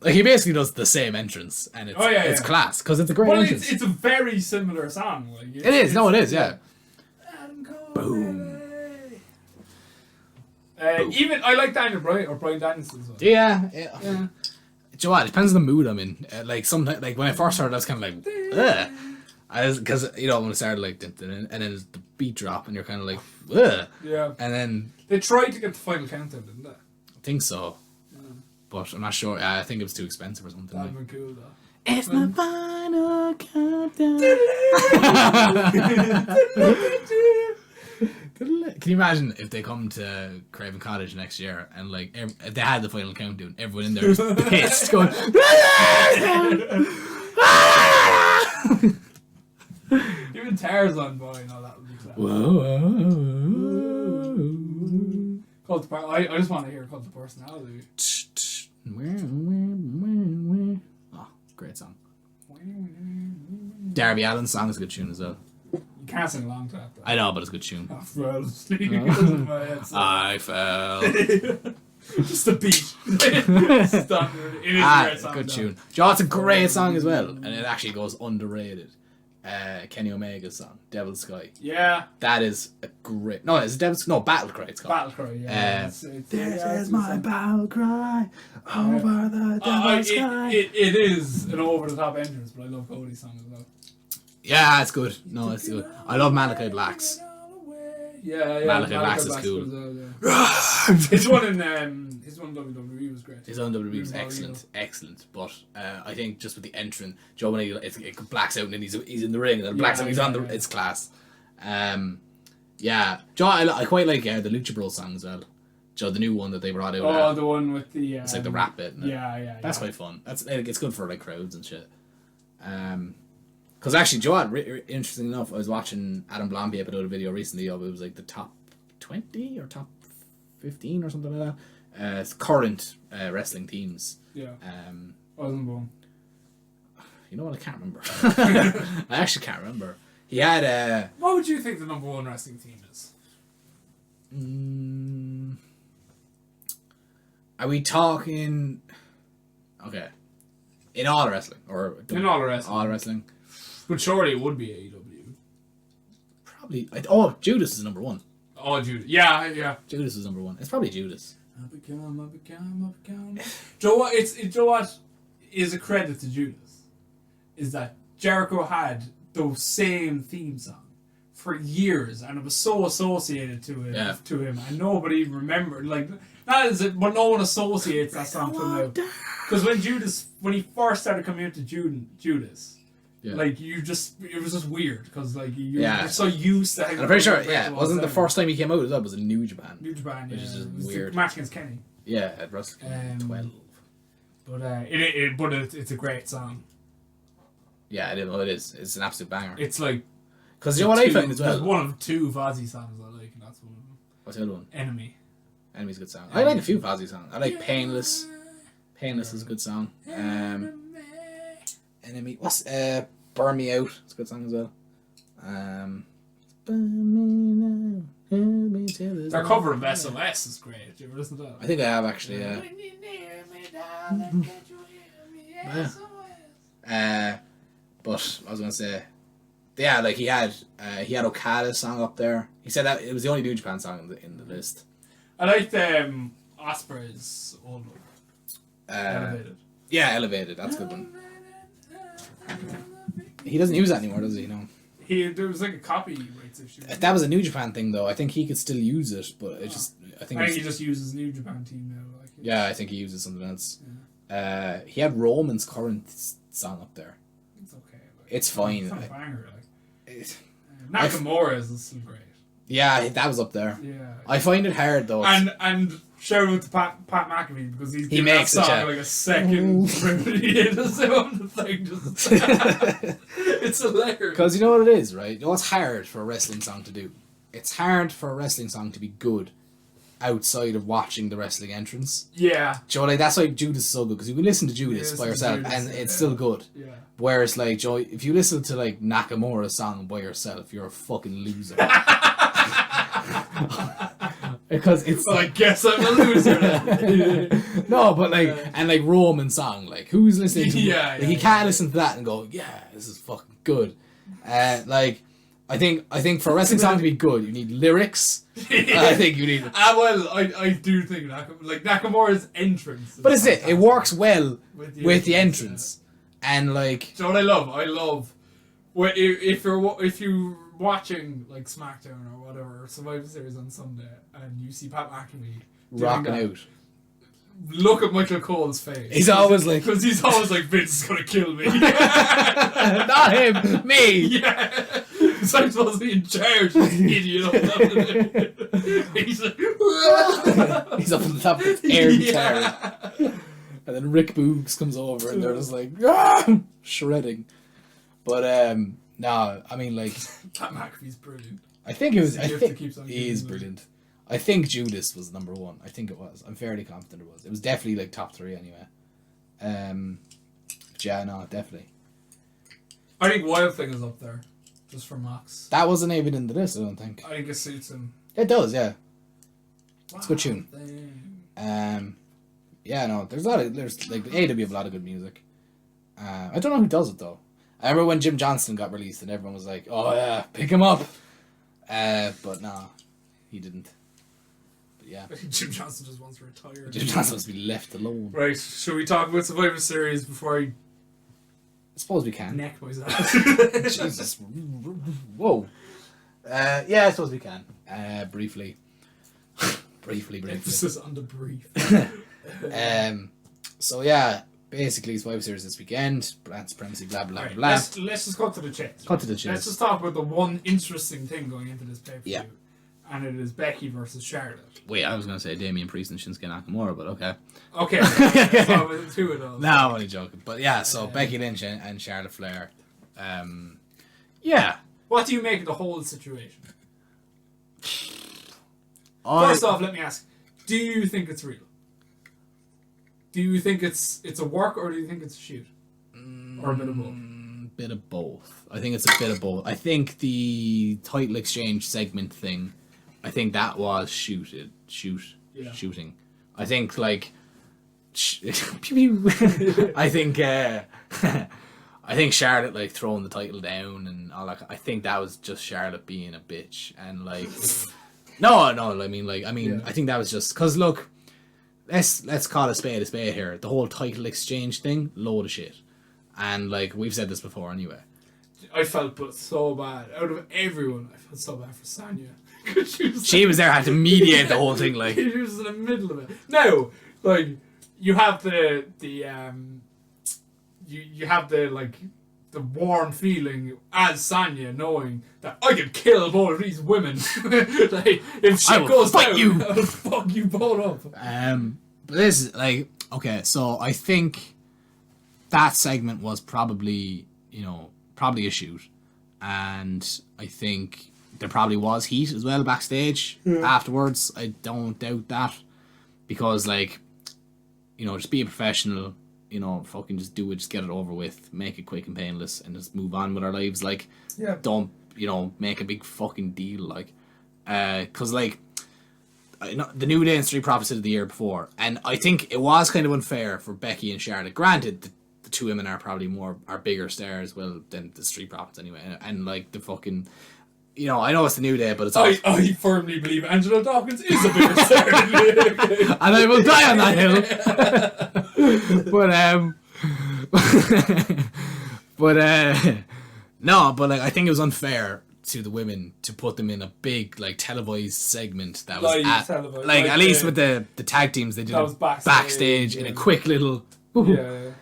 like he basically does the same entrance, and it's class because it's a great entrance. It's a very similar song. Like, it is. Yeah. Boom. Even I like Daniel Bryan or Bryan Danielson as well. Yeah. Do you know what? It depends on the mood I'm in. Like sometimes, like when I first started, I was kind of like, ugh. Because when it started like, and then the beat drop, and you're kind of like, ugh. Yeah. And then they tried to get the final countdown, didn't they? I think so. Yeah. But I'm not sure. I think it was too expensive or something. That'd been cool though. It's my final countdown. Can you imagine if they come to Craven Cottage next year and like if they had the final countdown, everyone in there is pissed, going. Even Tarzan Boy and all that would be class. Whoa. I just want to hear Cult of Personality. Oh, great song. Darby Allin's song is a good tune as well. You can't sing along to that though. I know, but it's a good tune. I fell asleep. I fell. Just the beat. Standard. It is a great song. Good tune. Joe, it's a great song as well, and it actually goes underrated. Kenny Omega's song, Devil's Sky. Yeah. That is a great. No, it's Devil's. No, Battle Cry. It's called. Battle Cry. Yeah. This is my battle cry over the Devil's Sky. It is an over the top entrance, but I love Cody's song as well. Yeah, it's good. No, it's good. I love Malachi Black's. Yeah. Malachi Black's is cool. His one in WWE was great. His own WWE was excellent. But I think just with the entrance, Joe, when it blacks out and then he's in the ring and then blacks out and he's on the. It's class. Yeah, Joe, I quite like the Lucha Bros song as well. Joe, the new one that they brought out. Oh, the one with the. It's like the rap bit. Yeah. That's quite fun. It's good for like crowds and shit. Because actually, Joe, interesting enough, I was watching Adam Blomby upload a video recently of it was like the top 20 or top 15 or something like that. It's current wrestling themes. Yeah. Wasn't born. You know what? I can't remember. I actually can't remember. He had What would you think the number one wrestling theme is? Are we talking? Okay. In all wrestling or in all wrestling? All wrestling. But surely it would be AEW. Probably. Judas is number one. Oh, Judas. Yeah. Judas is number one. It's probably Judas. I become. Joe, what? Joe, what is a credit to Judas? Is that Jericho had the same theme song for years, and it was so associated to him, and nobody remembered. Like that is it, but no one associates that song to him now. Because when he first started coming into Judas. Yeah. Like it was just weird because like you're so used to. And I'm pretty sure, wasn't the first time he came out as well was in New Japan. New Japan, which is just it was weird. The match against Kenny. Yeah, at WrestleMania 12. But it's a great song. Yeah, it is. It's an absolute banger. It's like because you know what I found as well. There's one of two Fozzy songs I like, and that's one of them. What's the other one? Enemy. Enemy's a good song. I like a few Fozzy songs. I like Painless. Painless is a good song. Enemy. What's Burn Me Out? It's a good song as well. Burn me now. Hold me till there's Their cover of SOS is great. Did you ever listen to that? I think I have actually. Yeah. When you near me, darling, can't you hear me? SOS. But I was gonna say, yeah, like he had Okada's song up there. He said that it was the only New Japan song in the list. I liked Osprey's old one. Elevated. Yeah, Elevated. That's a good one. He doesn't use that anymore, does he? No. There was like a copyright issue. That was a New Japan thing, though. I think he could still use it, but it just I think he just uses New Japan team now. Like yeah, I think he uses something else. Yeah. He had Roman's current song up there. It's okay. Like, it's fine. It's not a banger. Like Nakamura's is still great. Yeah, that was up there. Yeah. I find it hard though. And shout out to Pat McAfee because he makes that song like a second. He does it on the thing. Just it's hilarious. Because you know what it is, right? You know what's hard for a wrestling song to do? It's hard for a wrestling song to be good outside of watching the wrestling entrance. Yeah. Joe, like that's why Judas is so good because you can listen to Judas by yourself and it's still good. Yeah. Whereas like Joe, if you listen to like Nakamura's song by yourself, you're a fucking loser. Because it's well, I guess I'm a loser then. No, but like and like Roman's song, like who's listening to he can't listen to that and go, yeah, this is fucking good. Like I think for a wrestling song to be good, you need lyrics. I think you need. I do think Nakamura's entrance. But it's it works well with the entrance, and like. Do you know what I love. If you're watching like SmackDown or whatever Survivor Series on Sunday and you see Pat McAfee rocking out. Look at Michael Cole's face. He's always like Vince is gonna kill me. Not him, me. Yeah. Because I'm supposed to be in charge, this idiot. He's like, he's up on the top of the air guitar. And then Rick Boogs comes over and they're just like shredding. But no, I mean like Pat McAfee's brilliant. I think he is brilliant. I think Judas was number one. I think it was. I'm fairly confident it was. It was definitely like top 3 anyway. But yeah, no, definitely. I think Wild Thing is up there, just for Max. That wasn't even in the list, I don't think. I think it suits him. It does, yeah. It's a good tune. Yeah, no, there's like AEW have a lot of good music. I don't know who does it though. I remember when Jim Johnston got released and everyone was like, "Oh yeah, pick him up," but nah, he didn't. Yeah. Jim Johnston just wants to retire. Jim Johnston wants to be left alone. Right, should we talk about Survivor Series before I suppose we can. neck myself? Jesus. Whoa. Yeah, I suppose we can. Briefly. briefly. Emphasis on the brief. So yeah, basically Survivor Series this weekend. Brand supremacy, blah blah right, blah. Let's just cut to the chase. Cut to the chase. Let's just talk about the one interesting thing going into this pay-per-view. Yeah. And it is Becky versus Charlotte. Wait, I was going to say Damian Priest and Shinsuke Nakamura, but okay. Okay. So two of those. No, I'm only joking. But yeah, so Becky Lynch and Charlotte Flair. Yeah. What do you make of the whole situation? First off, let me ask, do you think it's real? Do you think it's a work or do you think it's a shoot? Or a bit of both? Bit of both. I think it's a bit of both. I think the title exchange segment thing, I think that was shooting. I think like, I think I think Charlotte like throwing the title down and all that. I think that was just Charlotte being a bitch and like, no. I mean, I think that was just because look, let's call a spade here. The whole title exchange thing, load of shit. And like we've said this before anyway. I felt so bad. Out of everyone, I felt so bad for Sanya. She was there, had to mediate the whole thing. Like she was in the middle of it. No, like you have the you have the like the warm feeling as Sanya, knowing that I can kill both of these women. Like if shit goes down, I'll fuck you both up. this is like, okay, so I think that segment was probably a shoot, and I think there probably was heat as well backstage afterwards. I don't doubt that, because like, just be a professional, fucking just do it, just get it over with, make it quick and painless, and just move on with our lives. Like, don't make a big fucking deal, like, because like, the New Day and Street Profits did it the year before, and I think it was kind of unfair for Becky and Charlotte. Granted, the two women are probably are bigger stars, well, than the Street Profits anyway, and like the fucking, I know it's the New Day, but it's I firmly believe Angela Dawkins is a bigger star than you. And I will die on that hill. But like, I think it was unfair to the women to put them in a big like televised segment that was at least with the tag teams, they did it backstage in a quick little that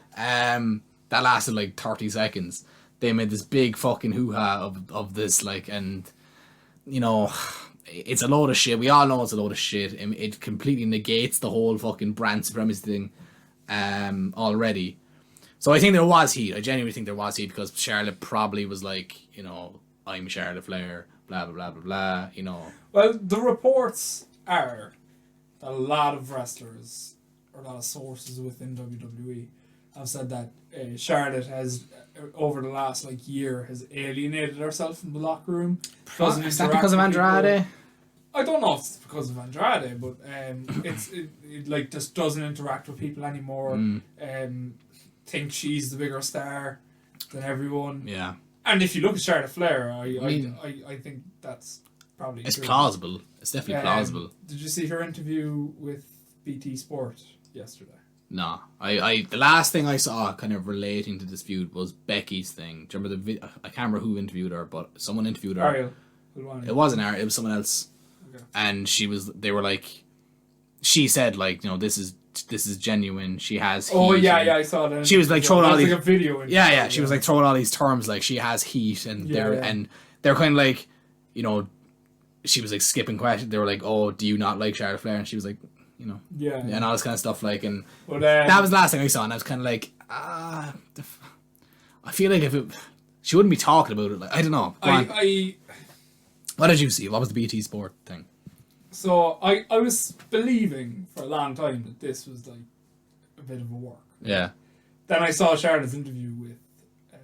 lasted like 30 seconds. They made this big fucking hoo-ha of this, like, and it's a load of shit. We all know it's a load of shit. It completely negates the whole fucking brand supremacy thing already. So I think there was heat. I genuinely think there was heat, because Charlotte probably was like, I'm Charlotte Flair, blah, blah, blah, blah, blah, Well, the reports are that a lot of wrestlers, or a lot of sources within WWE, have said that Charlotte has, over the last like year, has alienated herself from the locker room. Is that because of Andrade? I don't know if it's because of Andrade, but it like just doesn't interact with people anymore. Thinks she's the bigger star than everyone. Yeah. And if you look at Charlotte Flair, I think that's probably it's true. Plausible. It's definitely plausible. Did you see her interview with BT Sport yesterday? No. The last thing I saw kind of relating to this feud was Becky's thing. Do you remember I can't remember who interviewed her, but someone interviewed her. Ariel. It wasn't Ariel, it was someone else. Okay. And they were like, she said like, this is genuine. She has heat. Oh yeah, I saw that. She was like throwing all these like a video. Yeah. She was like throwing all these terms like she has heat, and they're kind of like, she was like skipping questions. They were like, oh, do you not like Charlotte Flair? And she was like, and all this kind of stuff, like, and that was the last thing I saw, and I was kind of like, I feel like she wouldn't be talking about it, like, I don't know. What did you see? What was the BT Sport thing? So I was believing for a long time that this was like a bit of a work. Yeah. Then I saw Charlotte's interview with.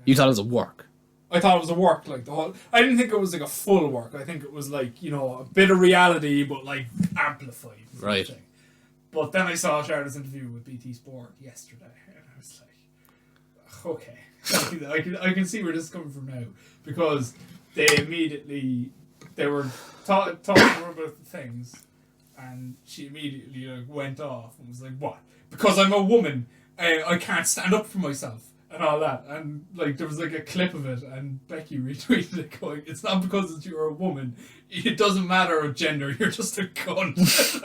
You thought it was a work? I thought it was a work, like the whole. I didn't think it was like a full work. I think it was like a bit of reality, but like amplified. Right. Thing. But then I saw Charlotte's interview with BT Sport yesterday, and I was like, okay, I can see where this is coming from now, because they were talking to her about the things, and she immediately like went off and was like, what? Because I'm a woman, I can't stand up for myself and all that. And like there was like a clip of it, and Becky retweeted it going, it's not because you're a woman, it doesn't matter of gender, you're just a cunt.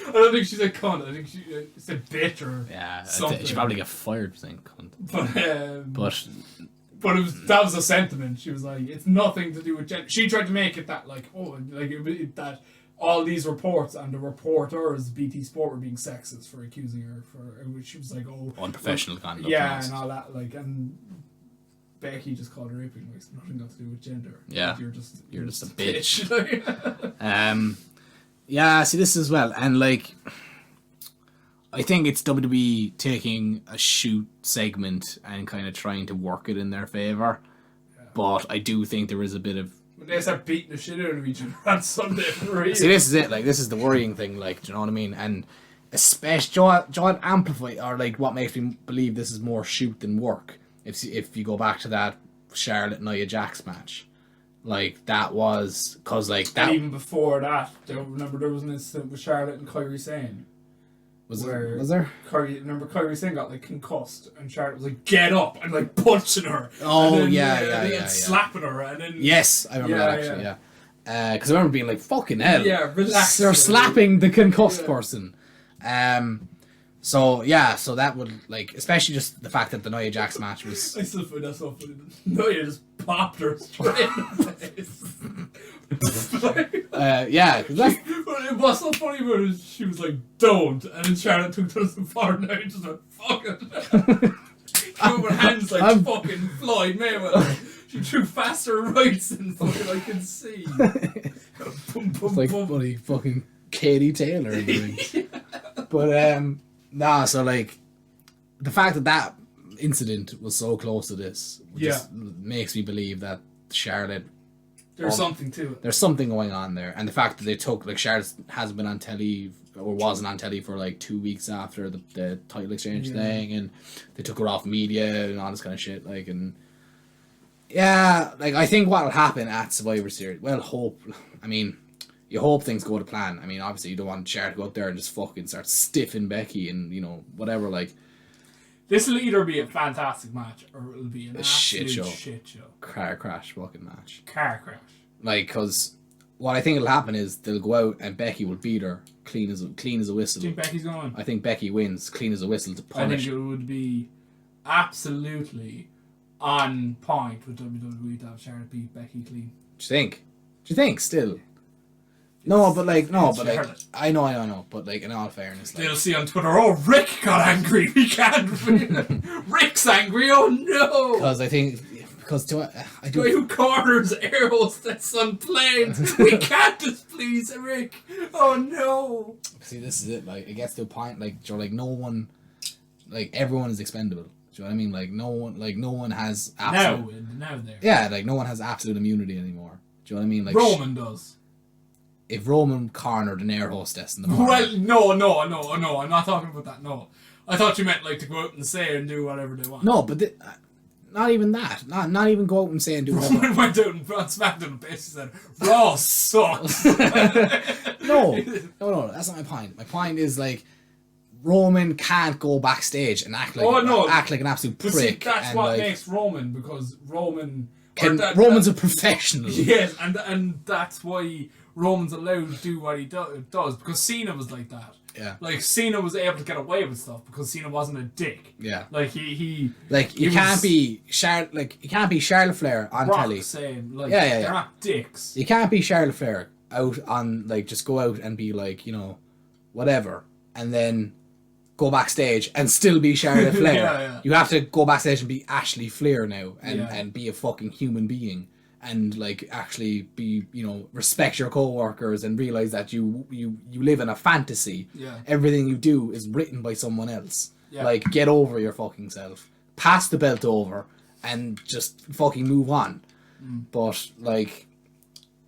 I don't think she's a cunt. I think she's a bitch or something. She probably get fired for saying cunt. But that was a sentiment. She was like, it's nothing to do with gender. She tried to make it that like, that all these reports and the reporters, BT Sport, were being sexist for accusing her which she was like, unprofessional conduct. Yeah, and all that, like, and Becky just called her raping, like, nothing got to do with gender. Yeah, like, you're just a bitch. Yeah, see this as well, and like, I think it's WWE taking a shoot segment and kind of trying to work it in their favour, but I do think there is a bit of. When they start beating the shit out of each other on Sunday for real. See, this is it. Like, this is the worrying thing. Like, do you know what I mean? And especially, John amplify, or like, what makes me believe this is more shoot than work. If you go back to that Charlotte Nia Jax match, like that was because like that. And even before that, remember there was an incident with Charlotte and Kairi Sane. Was there? Kairi Sane got like concussed, and Charlotte was like, "Get up!" and like punching her. Oh, and then, yeah. slapping her, and then. Yes, I remember that actually. Yeah. Because I remember being like, "Fucking hell!" Yeah, relax. They're slapping the concussed person. So that would, like, especially just the fact that the Nia Jax match was. I still find that so funny. Nia just popped her straight in the face. Yeah, cause that's. It what's so funny about it is she was like, don't, and then Charlotte took those and far down and just went, fuck it. Threw her hands like fucking Floyd Mayweather. She threw faster rights than fucking I can see. Boom, boom, It's like boom. bloody fucking Katie Taylor in the ring. But nah, so like the fact that incident was so close to this just makes me believe that Charlotte, There's something to it. there's something going on there, and the fact that they took, like, Charlotte hasn't been on telly or wasn't on telly for like 2 weeks after the title exchange thing, and they took her off media and all this kind of shit, like, and yeah, like, I think what will happen at Survivor Series, you hope things go to plan. I mean, obviously you don't want Charlotte to go up there and just fucking start stiffing Becky and, you know, whatever, like. This will either be a fantastic match or it'll be an shit absolute show. shit show. Car crash fucking match. Car crash. Like, because what I think will happen is they'll go out and Becky will beat her clean as a whistle. Do you think Becky's going? I think Becky wins clean as a whistle to I think punish. it would be absolutely on point with WWE to have Charlotte beat Becky clean. Do you think still? Charlotte. I know, but like, in all fairness, like, They'll see on Twitter, oh, Rick got angry, we can't win. Rick's angry, oh no! because I think I The guy who corners air hostess on planes, we can't displease Rick, oh no! see, this is it. Like, it gets to a point like, no one, like, everyone is expendable. Do you know what I mean? Like, no one has absolute. Now there. Yeah, like, no one has absolute immunity anymore. Do you know what I mean? Like, Roman does. if Roman cornered an air hostess in the morning, Well, no, I'm not talking about that, no. I thought you meant, like, to go out and say and do whatever they want. no, but not even that. Not even go out and say and do whatever. Roman went out and on SmackDown and basically said, Raw sucks. No, that's not my point. My point is, like, Roman can't go backstage and act like an absolute But prick. see, that's and, what like, makes Roman, because Roman... Roman's a professional. Yes, and that's why Roman's allowed to do what he does, because Cena was like that. Yeah. Like, Cena was able to get away with stuff because Cena wasn't a dick. Yeah. Like, he you can't be Charlotte Flair on Brock telly. saying, like, Yeah. they're not dicks. You can't be Charlotte Flair out on, like, just go out and be like, you know, whatever, and then go backstage and still be Charlotte Flair. Yeah. You have to go backstage and be Ashley Flair now and be a fucking human being and, like, actually be, you know, respect your co-workers and realize that you live in a fantasy. Yeah. Everything you do is written by someone else. Yeah. Like, get over your fucking self. Pass the belt over and just fucking move on. But, like,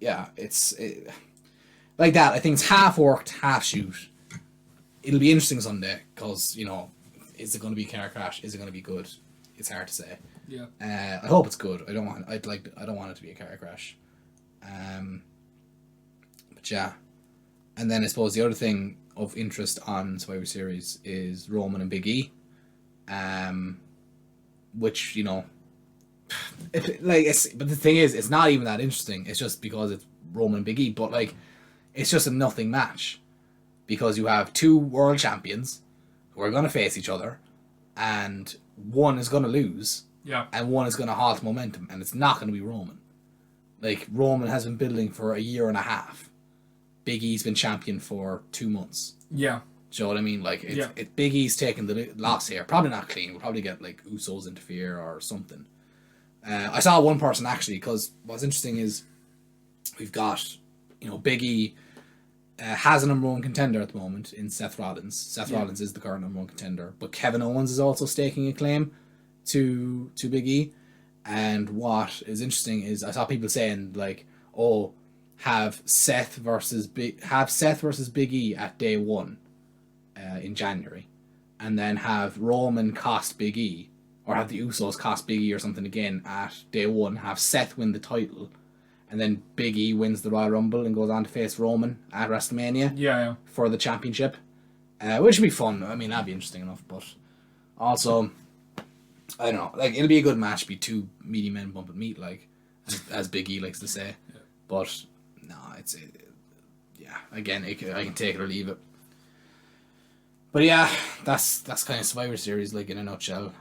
yeah, like that. I think it's half worked, half shoot. It'll be interesting Sunday because, you know, is it going to be car crash? Is it going to be good? It's hard to say. Yeah. I hope it's good. I don't want it to be a car crash. But yeah, and then I suppose the other thing of interest on Survivor Series is Roman and Big E, which, you know, but the thing is, it's not even that interesting. It's just because it's Roman and Big E, but, like, it's just a nothing match because you have two world champions who are going to face each other, and one is going to lose. Yeah. And one is going to halt momentum, and it's not going to be Roman. Like, Roman has been building for a year and a half. Big E's been champion for 2 months. Yeah. Do you know what I mean? Like, Big E's taking the loss here. Probably not clean. We'll probably get, like, Usos interfere or something. I saw one person, actually, because what's interesting is we've got, you know, Big E has a number one contender at the moment in Seth Rollins. Seth Rollins is the current number one contender. But Kevin Owens is also staking a claim to Big E, and what is interesting is I saw people saying, like, oh, have Seth versus Big E at day one in January, and then have Roman cost Big E, or have the Usos cost Big E or something again at day one, have Seth win the title, and then Big E wins the Royal Rumble and goes on to face Roman at WrestleMania for the championship, which would be fun. I mean, that'd be interesting enough, but also, I don't know, like, it'll be a good match, be two meaty men bumping meat, like, as Big E likes to say. But no, again, I can take it or leave it. But yeah, that's kind of Survivor Series, like, in a nutshell.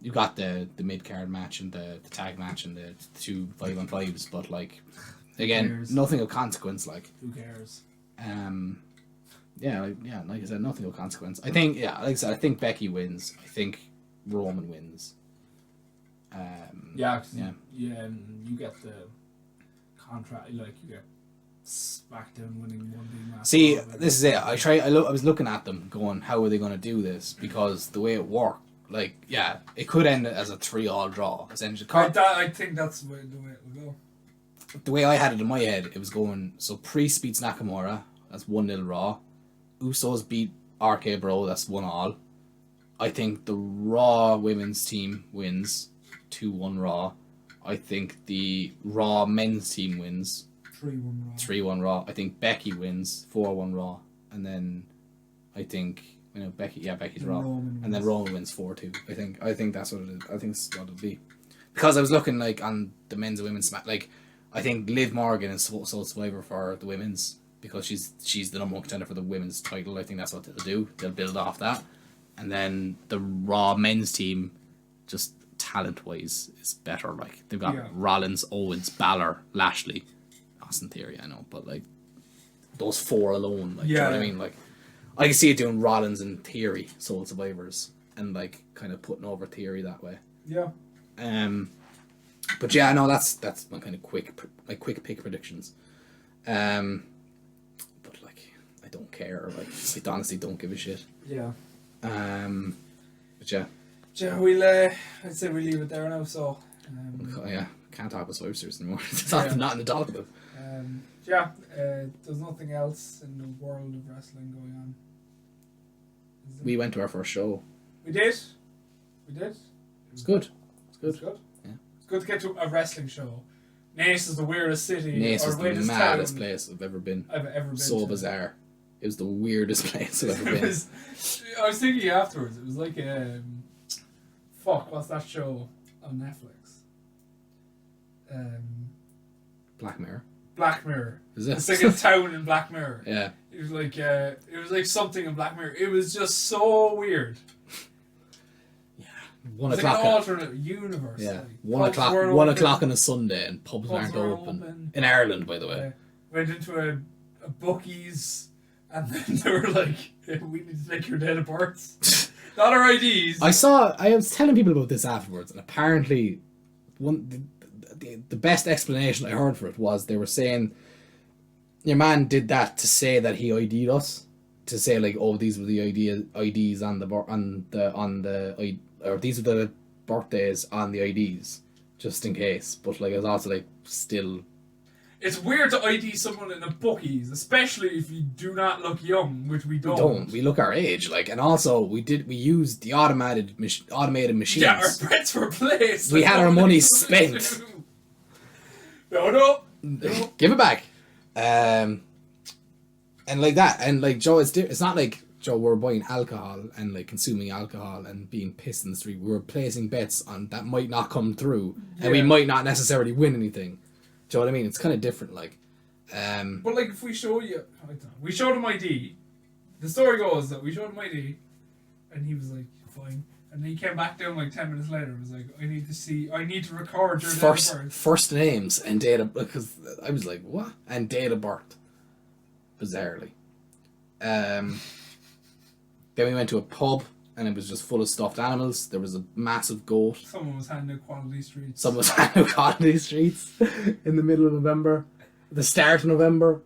You got the mid card match and the tag match and the two 5-on-5s, but, like, again, nothing of consequence. Like, who cares? Like I said, nothing of consequence. I think, like I said, I think Becky wins. I think Roman wins. You get the contract, like you get SmackDown winning one big match. See, this is it. I was looking at them, going, how are they going to do this? Because the way it worked, like, it could end as a 3-3 draw. Essentially, I think that's the way it will go. The way I had it in my head, it was going, so Priest beats Nakamura, that's 1-0 Raw. Usos beat RK Bro, that's 1-1. I think the Raw women's team wins 2-1 Raw. I think the Raw men's team wins 3-1 Raw. I think Becky wins 4-1 Raw. And then I think Becky's Raw. And then Roman wins 4-2. I think that's what it is. I think that's what it'll be. Because I was looking like on the men's and women's smack, like I think Liv Morgan is sole survivor for the women's because she's the number one contender for the women's title. I think that's what they'll do. They'll build off that. And then the Raw men's team, just talent-wise, is better. Like, they've got Rollins, Owens, Balor, Lashley, Austin Theory, I know. But, like, those four alone, like, do you know what I mean? Like, I can see it doing Rollins and Theory, sole survivors, and, like, kind of putting over Theory that way. Yeah. But, yeah, no, that's my kind of quick pick predictions. But, like, I don't care. Like, I honestly don't give a shit. Yeah. But yeah. Yeah, I'd say we leave it there now. So. Can't talk about Surviour anymore. It's not in the talk about. There's nothing else in the world of wrestling going on. We went to our first show. We did. It was good. Yeah. It's good to get to a wrestling show. Nace is the weirdest city. Nace is the maddest place I've ever been. So to. Bizarre. It was the weirdest place I've ever been. I was thinking afterwards, it was like what's that show on Netflix? Black Mirror. Black Mirror. Is it? It's like a town in Black Mirror. Yeah. It was like something in Black Mirror. It was just so weird. Yeah. It's like an alternate universe. Yeah. Like, 1 o'clock on a Sunday and pubs aren't open. In Ireland, by the way. Went into a Buc-ee's and then they were like, we need to take your date of birth. Not our IDs. I was telling people about this afterwards, and apparently the best explanation I heard for it was they were saying your man did that to say that he ID'd us, to say like, oh, these were the IDs or these are the birthdays on the IDs, just in case. But like, it's also like still. It's weird to ID someone in a Buc-ee's, especially if you do not look young, which we don't. We look our age, like, and also we used the automated machines. Yeah, our bets were placed. We had our money spent. No. Give it back. And like that, and like Joe, it's not like Joe, we're buying alcohol and like consuming alcohol and being pissed in the street. We were placing bets on that might not come through, and we might not necessarily win anything. Do you know what I mean? It's kind of different, like. But like, if we show you, we showed him ID. The story goes that we showed him ID, and he was like, "Fine." And then he came back down like 10 minutes later and was like, I need to record your date of birth. First names and date of birth, because I was like, what? And date of birth. Bizarrely. Then we went to a pub and it was just full of stuffed animals. There was a massive goat. Someone was handing out quality streets. In the middle of November. The start of November.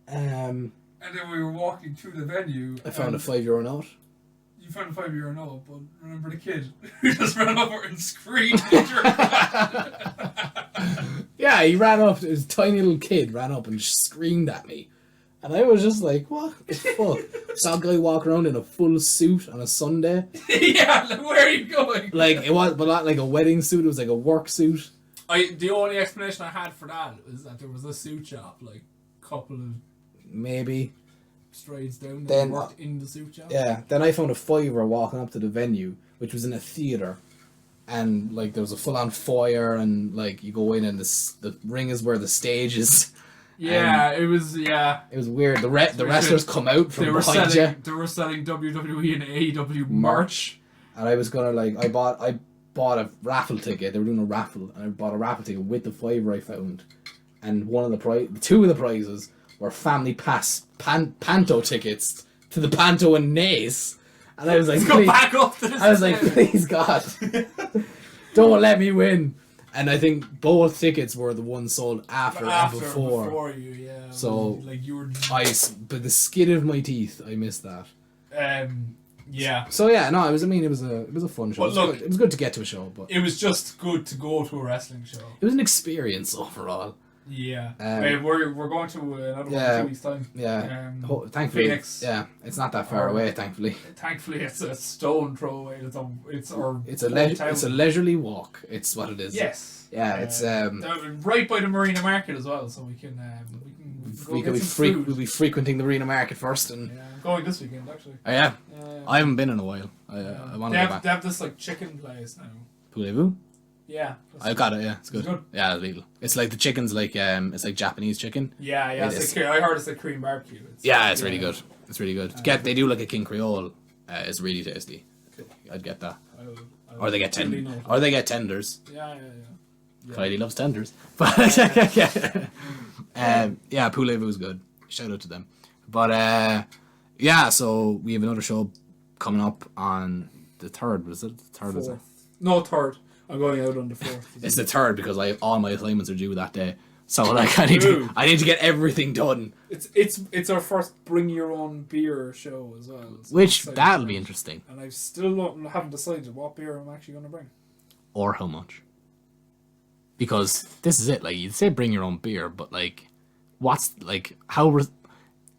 And then we were walking to the venue. I found a €5 note. You found a €5 note, but remember the kid who just ran over and screamed at your Yeah, he ran up, his tiny little kid ran up and just screamed at me. And I was just like, what the fuck? Saw a guy walk around in a full suit on a Sunday. Yeah, like, where are you going? Like, it was, but not like a wedding suit, it was like a work suit. The only explanation I had for that was that there was a suit shop, like, couple of... Maybe. Strides down, then worked in the suit shop. Yeah, then I found a €5 walking up to the venue, which was in a theatre. And, like, there was a full-on foyer, and, like, you go in and the ring is where the stage is. Yeah, it was weird. The wrestlers come out from behind you. They were selling WWE and AEW merch. And I was gonna, like, I bought a raffle ticket. They were doing a raffle, and I bought a raffle ticket with the €5 I found. And two of the prizes were family pass panto tickets to the panto in Naas. And I was like, Go back up to this. I was like, please God, don't let me win. And I think both tickets were the ones sold after and before. You, yeah. So like you were. But the skin of my teeth, I missed that. Yeah. So yeah, no, it was a fun show. It was good to get to a show, but it was just good to go to a wrestling show. It was an experience overall. Yeah. We're going to another one in 2 weeks' time. Yeah. Thankfully, Phoenix. Yeah, it's not that far away. Thankfully. Thankfully, it's a stone throw away. It's a leisurely walk. It's what it is. Yes. Yeah, it's right by the Marina Market as well, so we can we'll be frequenting the Marina Market first, and I'm going this weekend actually. Oh yeah. I haven't been in a while. I want to go back. They have this like chicken place now. Voulez-vous? Yeah. I got it. Yeah, it's good. It's good. Yeah, it's legal. It's like the chicken's like it's like Japanese chicken. Yeah. I heard it's like Korean barbecue. It's really good. It's really good. They do like a King Creole. It's really tasty. I'd get that. Or they get tenders. Yeah. Clyde loves tenders. But Voulez-vous was good. Shout out to them. But so we have another show coming up on the 3rd. Was it the 3rd? Fourth. No, 3rd. I'm going out on the 4th. It's the 3rd because all my assignments are due that day. So like I need to get everything done. It's our first bring your own beer show as well. So which that'll be interesting. And I still haven't decided what beer I'm actually going to bring. Or how much. Because this is it. Like you'd say bring your own beer, but like what's like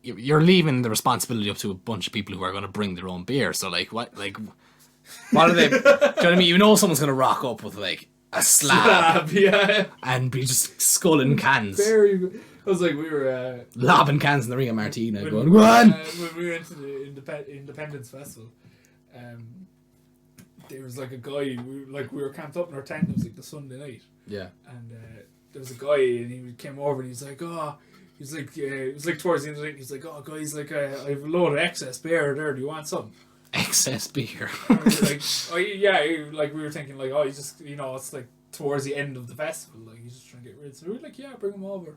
you're leaving the responsibility up to a bunch of people who are going to bring their own beer. So what are they? Do you know what I mean? You know someone's going to rock up with like a slab yeah, and be just sculling cans. Very good. I was like, we were lobbing cans in the Ring of Martina, going, "Go on!" When we went to the Independence Festival, there was like a guy. We were camped up in our tent. It was like the Sunday night. Yeah. And there was a guy, and he came over, and he's like, "Oh." He's like, it was like towards the end of the night. He's like, "Oh, guys, like I have a load of excess beer there. Do you want some?" Excess beer. Like, like we were thinking, like, oh, he's just, it's like towards the end of the festival, like he's just trying to get rid. So we were like, yeah, bring him over.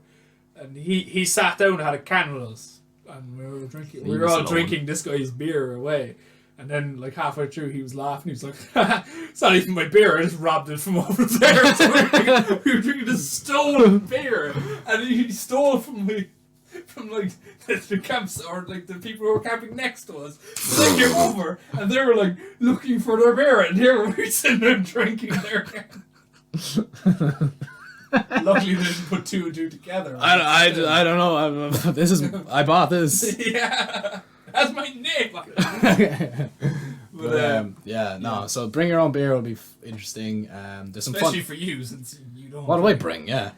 And he sat down and had a can with us, and we were drinking. We were all drinking this guy's beer away. And then, like halfway through, he was laughing. He was like, "It's not even my beer. I just robbed it from over there." So we were drinking this stolen beer, and he stole from the camps, or like the people who were camping next to us. So they came over, and they were like looking for their beer, and here we were sitting there drinking their can. Luckily, they didn't put two and two together. I don't know. I bought this. Yeah. That's my name. So bring your own beer will be interesting. There's some especially fun. for you, since you don't. What do I bring? Yeah.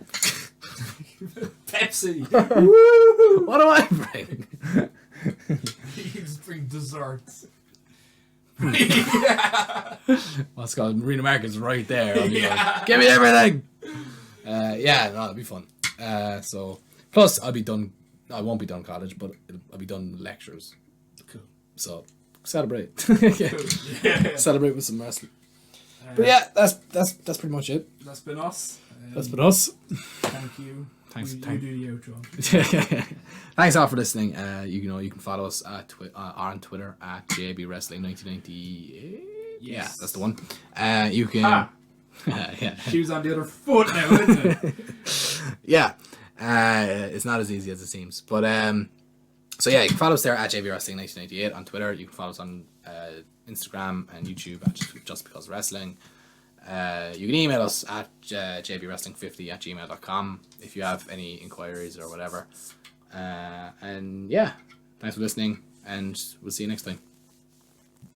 Pepsi. What do I bring? You just bring desserts. What's called Marina Market's right there. I'll be like, give me everything. It'll be fun. Plus I'll be done. I won't be done college, but I'll be done lectures. Cool. So celebrate. Cool. Yeah. Celebrate with some wrestling. But yeah, that's pretty much it. That's been us. That's been us. Thank you. Thanks. You do the outro. Thanks all for listening. You can follow us on Twitter at JB Wrestling 1998. Yes. Yeah, that's the one. You can. Yeah. Shoes on the other foot now, isn't it? Yeah. It's not as easy as it seems, but you can follow us there at JB Wrestling 1998 on Twitter. You can follow us on Instagram and YouTube at Just Because Wrestling. You can email us at jbwrestling50@gmail.com if you have any inquiries or whatever. Thanks for listening, and we'll see you next time.